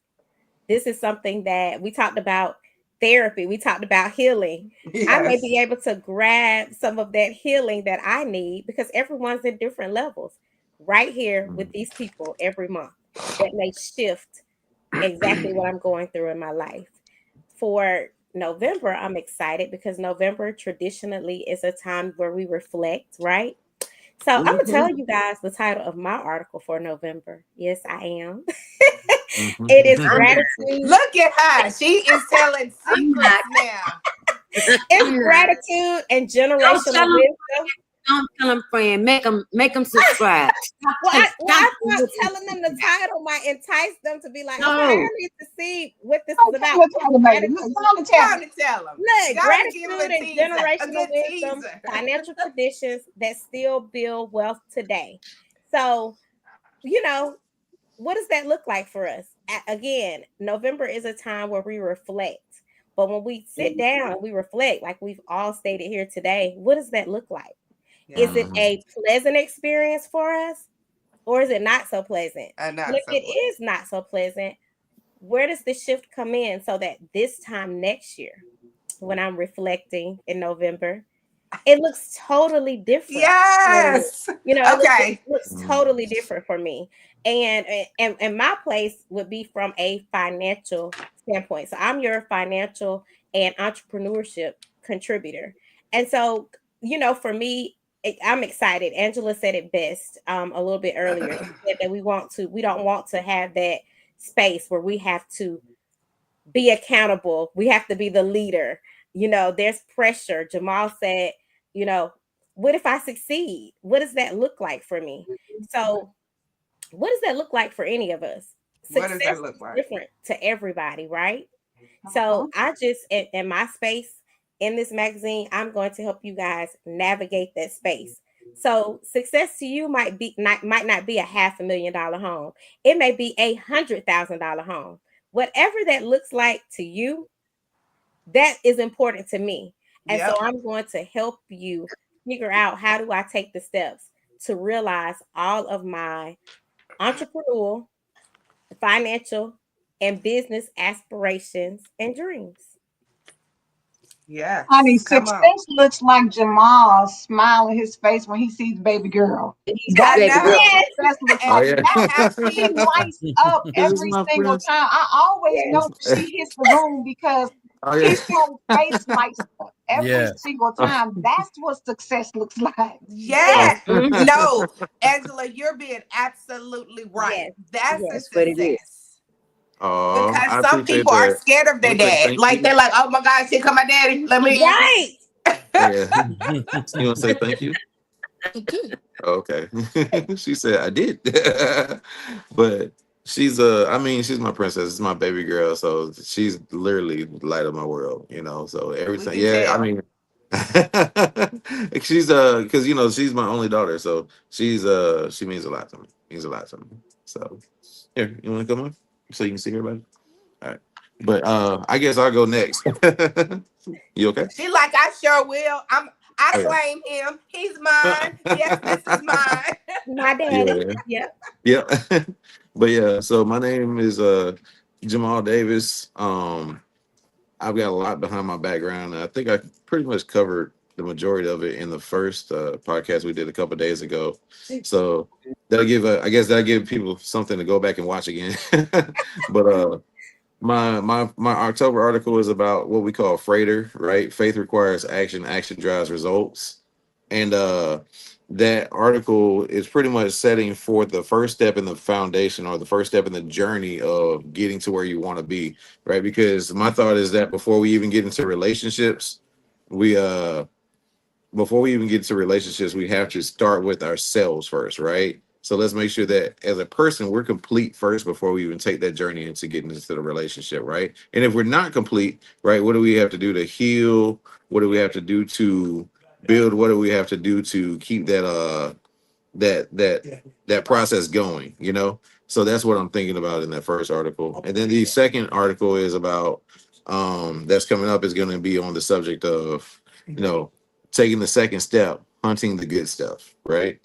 This is something that we talked about therapy. We talked about healing. Yes. I may be able to grab some of that healing that I need because everyone's in different levels right here with these people every month that may shift exactly what I'm going through in my life. For November, I'm excited because November traditionally is a time where we reflect, right? So I'm going to tell you guys the title of my article for November. Yes, I am. It is gratitude. Look at her. She is telling secrets now. It's gratitude and generational wisdom. Don't tell them, friend. Make them subscribe. I thought telling them the title might entice them to be like, okay, I need to see what this is about. Tell them. Look, gratitude and generational wisdom, financial traditions that still build wealth today. So, what does that look like for us? Again, November is a time where we reflect. But when we sit down and we reflect, like we've all stated here today, what does that look like? Yeah. Is it a pleasant experience for us? Or is it not so pleasant? If it is not so pleasant, where does the shift come in so that this time next year, when I'm reflecting in November, it looks totally different. Yes. It looks totally different for me. And my place would be from a financial standpoint. So I'm your financial and entrepreneurship contributor. And so, for me, I'm excited. Angela said it best a little bit earlier. She said that we don't want to have that space where we have to be accountable. We have to be the leader. There's pressure. Jamal said, what if I succeed? What does that look like for me? So what does that look like for any of us? Success is different to everybody, right? So I just, in my space, in this magazine, I'm going to help you guys navigate that space. So success to you might not be a $500,000 home. It may be $100,000 home. Whatever that looks like to you, that is important to me. And so I'm going to help you figure out, how do I take the steps to realize all of my entrepreneurial, financial, and business aspirations and dreams. Yeah. Honey, success looks like Jamal smiling his face when he sees baby girl. That's what success looks like. She lights up every single time. I always know when she hits the room because his whole face lights up every single time. That's what success looks like. Yes. No, Angela, you're being absolutely right. That's the success. Because some people are scared of their dad. Like, they're like, oh my gosh, here come my daddy. Let me. Right. You want to say thank you? Okay. She said I did. But she's she's my princess. She's my baby girl. So she's literally the light of my world, So everything. She's because she's my only daughter. So she means a lot to me, means a lot to me. So here, you want to come on so you can see everybody? All right. But I guess I'll go next. You okay? She like, I sure will. I Oh, claim him. He's mine. Yes, this is mine. My daddy. yeah. Yeah. Yeah. But yeah, so my name is Jamal Davis. I've got a lot behind my background. I think I pretty much covered the majority of it in the first podcast we did a couple of days ago. So that'll give I guess that'll give people something to go back and watch again. But my October article is about what we call freighter, right? Faith requires action, action drives results. And that article is pretty much setting forth the first step in the foundation or the first step in the journey of getting to where you want to be, right? Because my thought is that before we even get into relationships, we before we even get to relationships, we have to start with ourselves first, right? So let's make sure that as a person, we're complete first before we even take that journey into getting into the relationship, right? And if we're not complete, right, what do we have to do to heal? What do we have to do to build? What do we have to do to keep that process going, you know? So that's what I'm thinking about in that first article. And then the second article is about that's coming up is going to be on the subject of, you know, taking the second step, hunting the good stuff, right?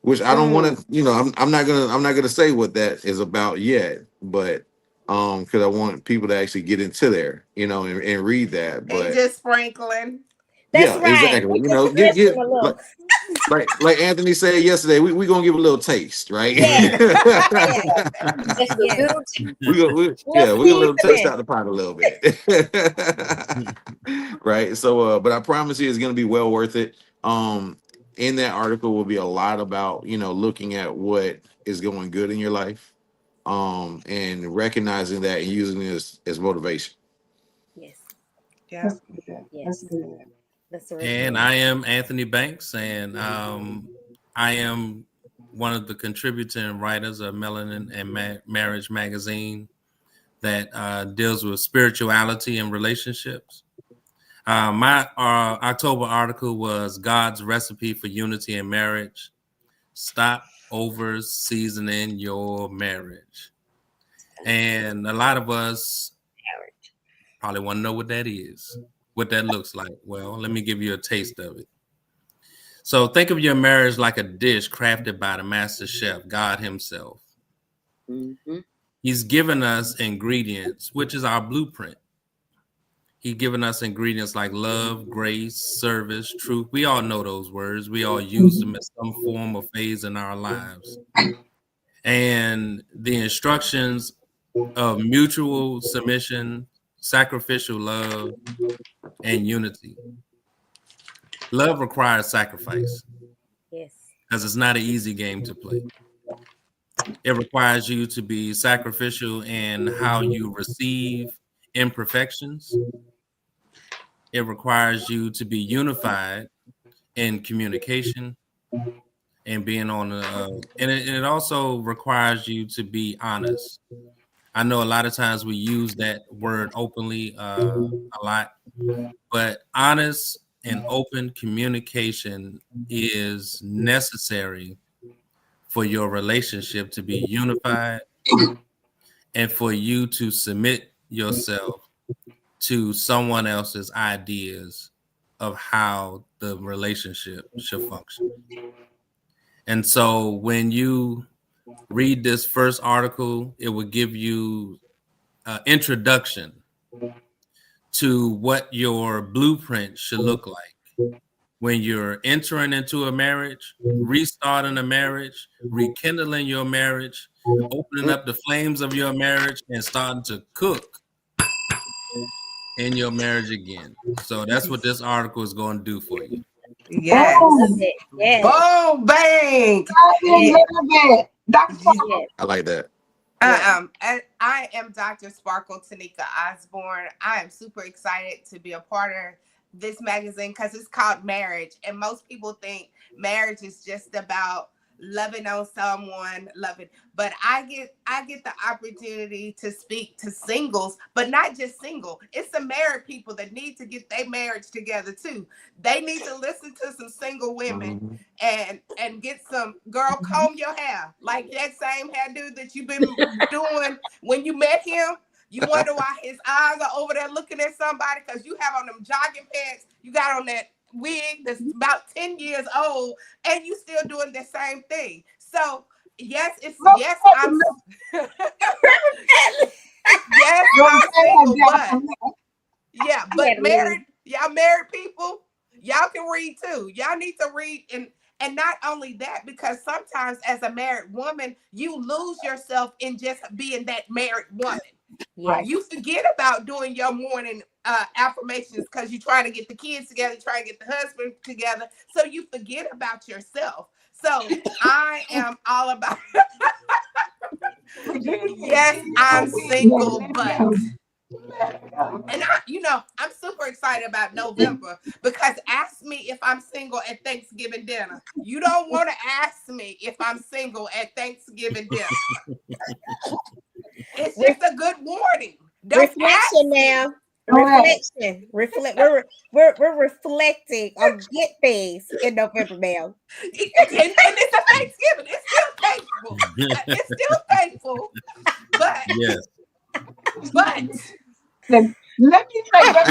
Which I don't want to, you know, I'm not gonna say what that is about yet, but because I want people to actually get into there, you know, and read that. But And just sprinkling. That's yeah, right. exactly. We You just know, sprinkle a little. like Anthony said yesterday, we gonna give a little taste, right? Yes. Yes. Just a Yes. little. Yeah, Little we're gonna taste seasoning. out the pot a little bit. Right. So but I promise you it's gonna be well worth it. In that article will be a lot about, you know, looking at what is going good in your life, and recognizing that and using it as motivation. Yes. Yeah. That's good. That's Yes. good. That's And original. I am Anthony Banks, and I am one of the contributing writers of Melanin and Marriage magazine that deals with spirituality and relationships. My October article was God's Recipe for Unity in Marriage. Stop over seasoning your marriage. And a lot of us probably want to know what that is, what that looks like. Well, let me give you a taste of it. So think of your marriage like a dish crafted by the master chef, God himself. Mm-hmm. He's given us ingredients, which is our blueprint. He's given us ingredients like love, grace, service, truth. We all know those words. We all use them in some form or phase in our lives. And the instructions of mutual submission, sacrificial love, and unity. Love requires sacrifice Yes. because it's not an easy game to play. It requires you to be sacrificial in how you receive imperfections. It requires you to be unified in communication and being on and it also requires you to be honest. I know a lot of times we use that word openly a lot, but honest and open communication is necessary for your relationship to be unified and for you to submit yourself to someone else's ideas of how the relationship should function. And so when you read this first article, it will give you an introduction to what your blueprint should look like when you're entering into a marriage, restarting a marriage, rekindling your marriage, opening up the flames of your marriage, and starting to cook in your marriage again. So that's what this article is going to do for you. Yes. Love it. Yes. Boom, bang. I love it. Dr. Yes. I like that. And I am Dr. Sparkle Tanika Osborne. I am super excited to be a part of this magazine because it's called Marriage. And most people think marriage is just about loving on someone, loving. But I get the opportunity to speak to singles, but not just single. It's the married people that need to get their marriage together too. They need to listen to some single women and get some, girl, comb your hair. Like that same hairdo that you've been doing when you met him. You wonder why his eyes are over there looking at somebody, because you have on them jogging pants. You got on that wig that's about 10 years old, and you still doing the same thing. So yes, I'm yes, I'm single, but married, y'all married people, y'all can read too. Y'all need to read, and not only that, because sometimes as a married woman, you lose yourself in just being that married woman. Right. You forget about doing your morning affirmations because you're trying to get the kids together, trying to get the husband together. So you forget about yourself. So I am all about, yes, I'm single, but, and I'm super excited about November, because ask me if I'm single at Thanksgiving dinner. You don't want to ask me if I'm single at Thanksgiving dinner. It's just a good warning. Reflection now. Reflection. We're reflecting on good things in November, ma'am. And it's a Thanksgiving. It's still thankful. It's still thankful. But yes. Let me say, behind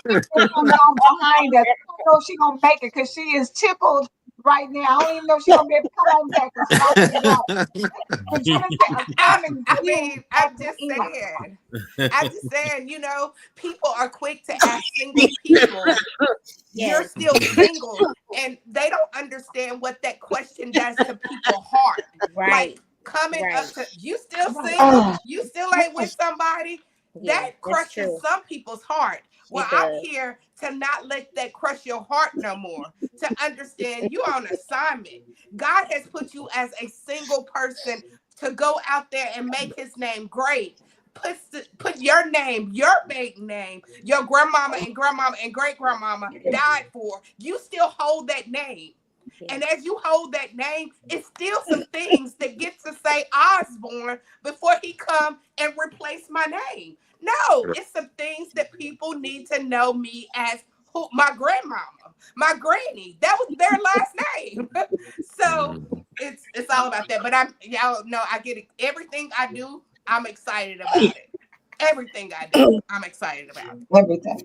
us. I don't know if she's gonna make it because she is tickled right now. I don't even know if she's gonna be able to come on back and start I'm just saying, people are quick to ask single people, you're still single, and they don't understand what that question does to people's heart. Right. Like coming up to, you still single, you still ain't with somebody. That crushes some people's heart. Well, I'm here to not let that crush your heart no more. To understand you're on assignment. God has put you as a single person to go out there and make his name great. Put your name, your maiden name, your grandmama and great grandmama died for. You still hold that name. And as you hold that name, it's still some things that get to say Osborne before he come and replace my name. No, it's some things that people need to know me as my grandmama, my granny. That was their last name. So it's all about that. But y'all know I get it. Everything I do, I'm excited about it. Everything I do, I'm excited about. Everything.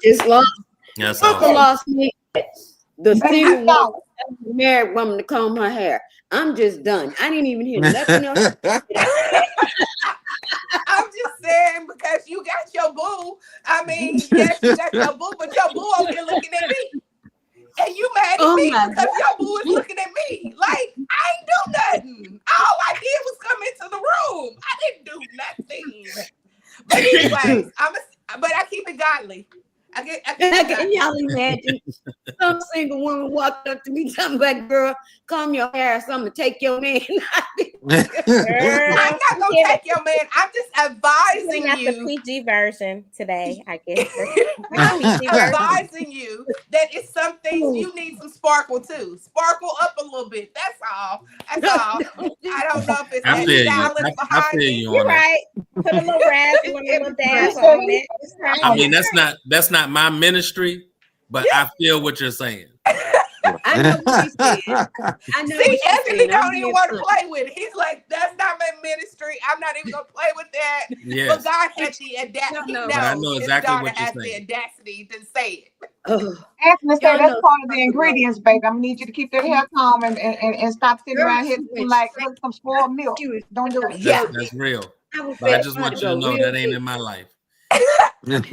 Just lost. Yes, lost me. The single married woman to comb her hair. I'm just done. I didn't even hear nothing else. I'm just saying, because you got your boo. I mean, yes, you got your boo, but your boo over here looking at me. And you mad at me because your boo is looking at me. Like, I ain't do nothing. All I did was come into the room. I didn't do nothing. But anyways, but I keep it godly. Can y'all imagine some single woman walked up to me talking about, girl, comb your hair or something, take your man. I'm not gonna take your man. I'm just advising you. The PG version today, I guess. I'm just advising you that it's some things you need some sparkle too. Sparkle up a little bit. That's all. That's all. I don't know if it's that stylist behind me. You're right. Put a little razzle and a little dazzle on it. I mean, that's not my ministry, but I feel what you're saying. I know what he's saying. See, Anthony don't even want to play with it. He's like, that's not my ministry. I'm not even gonna play with that. Yes. But God has the audacity. I know exactly what you're saying. The audacity to say it. Anthony said that's part of the ingredients, baby. I'm gonna need you to keep that hair calm and stop sitting around here like some spoiled milk. Don't do it. Yeah, that's real. But I just want you to know that ain't in my life. Okay,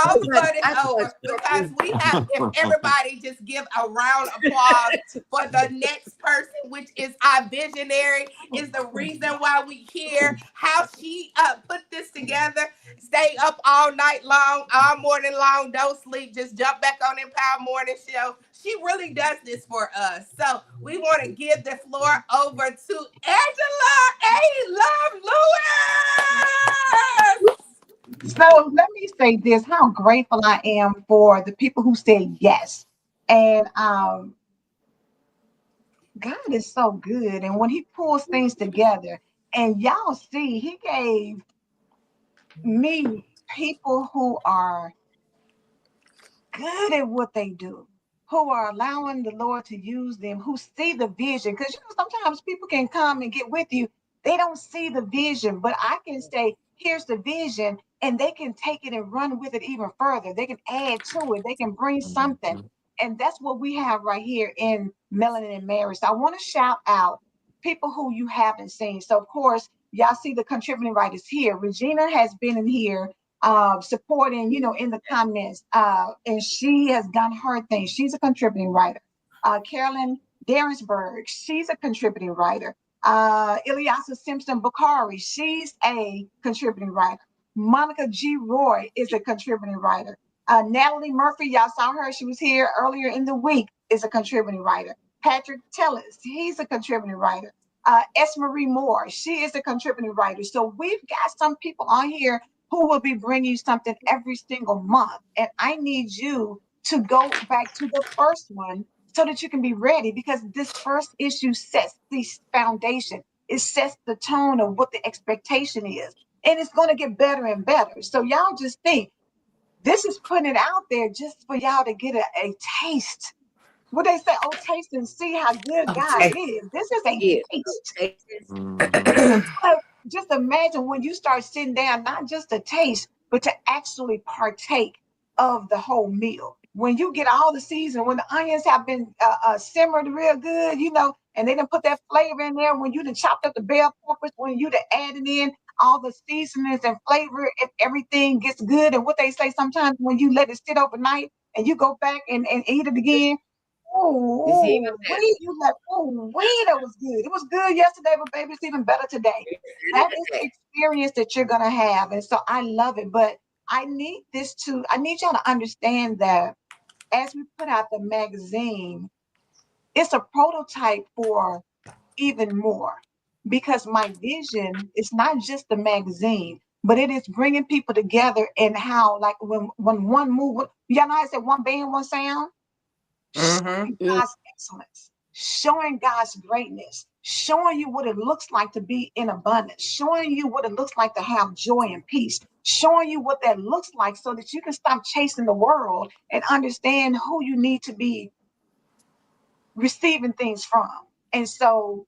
all the fun is over, because we have, if everybody just give a round of applause for the next person, which is our visionary, is the reason why we here, how she put this together, stay up all night long, all morning long, don't sleep, just jump back on Empowered Morning Show. She really does this for us. So we want to give the floor over to Angela ALove Lewis. So let me say this, how grateful I am for the people who said yes. And God is so good. And when he pulls things together, and y'all see, he gave me people who are good at what they do, who are allowing the Lord to use them, who see the vision. Because sometimes people can come and get with you, they don't see the vision, but I can say, here's the vision, and they can take it and run with it even further. They can add to it, they can bring something. And that's what we have right here in Melanin and Marriage. So I want to shout out people who you haven't seen. So, of course, y'all see the contributing writers here. Regina has been in here supporting, in the comments. And she has done her thing. She's a contributing writer. Carolyn Darensberg, she's a contributing writer. Ilyasa Simpson Bakari, she's a contributing writer. Monica G. Roy is a contributing writer. Natalie Murphy, y'all saw her. She was here earlier in the week, is a contributing writer. Patrick Tellis, he's a contributing writer. S. Marie Moore, she is a contributing writer. So we've got some people on here who will be bringing you something every single month. And I need you to go back to the first one so that you can be ready, because this first issue sets the foundation. It sets the tone of what the expectation is. And it's going to get better and better. So y'all just think, this is putting it out there just for y'all to get a taste. What they say, oh, taste and see how good God is. This is a taste. Just imagine when you start sitting down, not just to taste, but to actually partake of the whole meal. When you get all the seasoning, when the onions have been simmered real good, and they done put that flavor in there, when you done chopped up the bell peppers, when you done added in all the seasonings and flavor, if everything gets good. And what they say sometimes, when you let it sit overnight and you go back and eat it again, that was good. It was good yesterday, but baby, it's even better today. That is the experience that you're gonna have. And so I love it. But I need y'all to understand that as we put out the magazine, it's a prototype for even more. Because my vision is not just the magazine, but it is bringing people together, and how, like, when one move, y'all know I said one band, one sound. Showing God's excellence, showing God's greatness, showing you what it looks like to be in abundance, showing you what it looks like to have joy and peace, showing you what that looks like so that you can stop chasing the world and understand who you need to be receiving things from. And so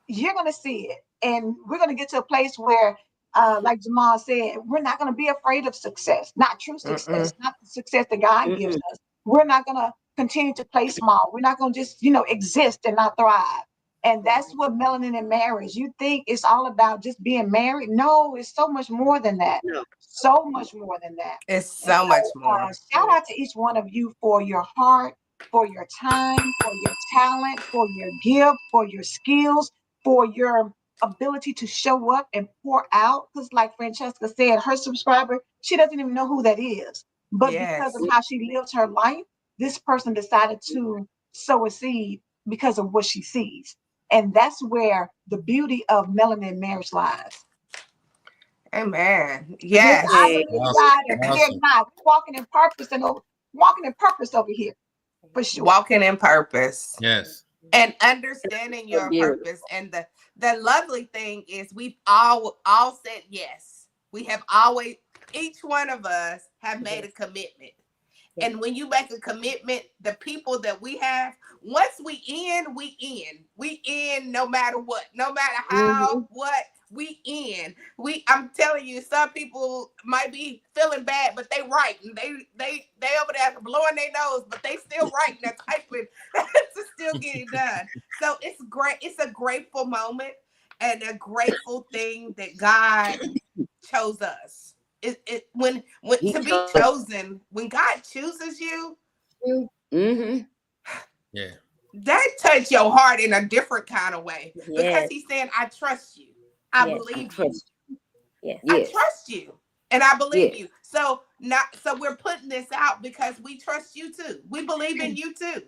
you're going to see it. And we're going to get to a place where, like Jamal said, we're not going to be afraid of success, not true success, not the success that God gives us. We're not going to continue to play small. We're not going to just, exist and not thrive. And that's what Melanin and Marriage. You think it's all about just being married? No, it's so much more than that. No. So much more than that. It's so much more. Shout out to each one of you for your heart, for your time, for your talent, for your gift, for your skills, for your ability to show up and pour out. Because like Francesca said, her subscriber, she doesn't even know who that is. But because of how she lives her life, this person decided to sow a seed because of what she sees. And that's where the beauty of Melanin Marriage lies. Amen. Yes. I believe God, and we are not walking in purpose over here, for sure. Walking in purpose. Yes. And understanding your purpose. And the lovely thing is we've all said yes. We have always, each one of us have made a commitment. And when you make a commitment, the people that we have, once we end, we end no matter what, no matter how, what, we end. I'm telling you, some people might be feeling bad, but they writing. They over there blowing their nose, but they still writing, they're typing to still get it done. So it's great. It's a grateful moment and a grateful thing that God chose us. When to be chosen, when God chooses you, that touch your heart in a different kind of way, because He's saying, I trust you, I believe you, I trust you, and I believe you. So we're putting this out because we trust you too. We believe in you too.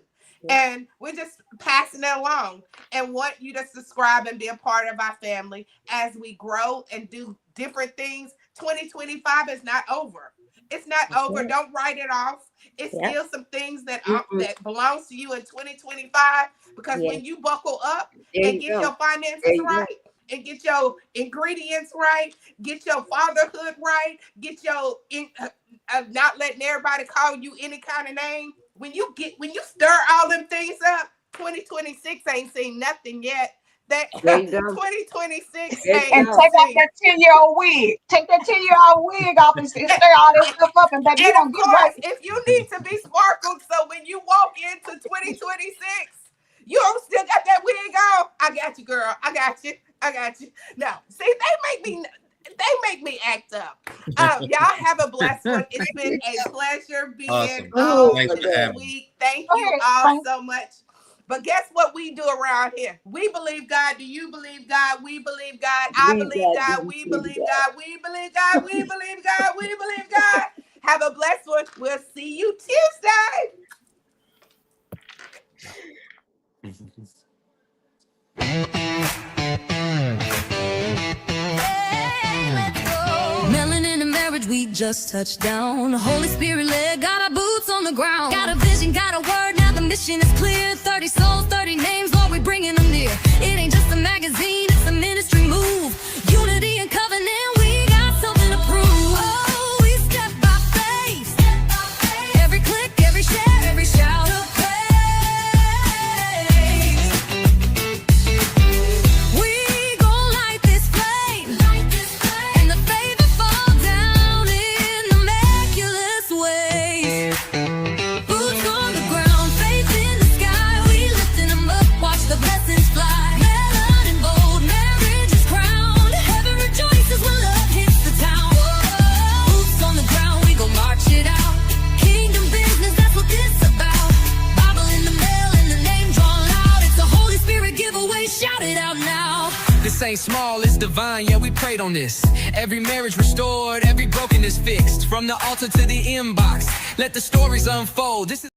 And we're just passing it along and want you to subscribe and be a part of our family as we grow and do different things. 2025 is not over. It's not over. Don't write it off. It's still some things that that belongs to you in 2025. Because when you buckle up and get your finances right, and get your ingredients right, get your fatherhood right, get your not letting everybody call you any kind of name. When you stir all them things up, 2026 ain't seen nothing yet. That 2026 and take off that 10-year-old wig. Take that 10-year-old wig off and stir all that stuff up, and baby, you gonna get right. If you need to be sparkled, so when you walk into 2026, you still got that wig on. I got you, girl. I got you. Now, see, they make me act up. Y'all have a blessed one. It's been a pleasure being on this week. Thank you all so much. But guess what we do around here? We believe God. Do you believe God? We believe God. I believe God. We believe God. We believe God. We believe God. We believe God. Have a blessed one. We'll see you Tuesday. Melanin in marriage, we just touched down. Holy Spirit led, got our boots on the ground. Got a vision, got a word, now the mission is clear. 30 souls, 30 names, Lord, we bringing them near. It ain't just a magazine, it's a ministry move. Unity and covenant, we got something to prove. Oh, we step by faith. Every click, every share, every shout of praise. We gon' light this flame, and the favor fall down in miraculous ways. Boots on the ground, faith in the sky, we lifting them up, watch the blessings fly. Melanin bold, marriage is crowned, heaven rejoices when love hits the town. Boots on the ground, we gon' march it out. Kingdom business, that's what this about. Bible in the mail and the name drawn loud. It's a Holy Spirit giveaway, shout it out now. This ain't small, it's divine, yeah, we prayed on this. Every marriage restored, every brokenness fixed. From the altar to the inbox, let the stories unfold. This is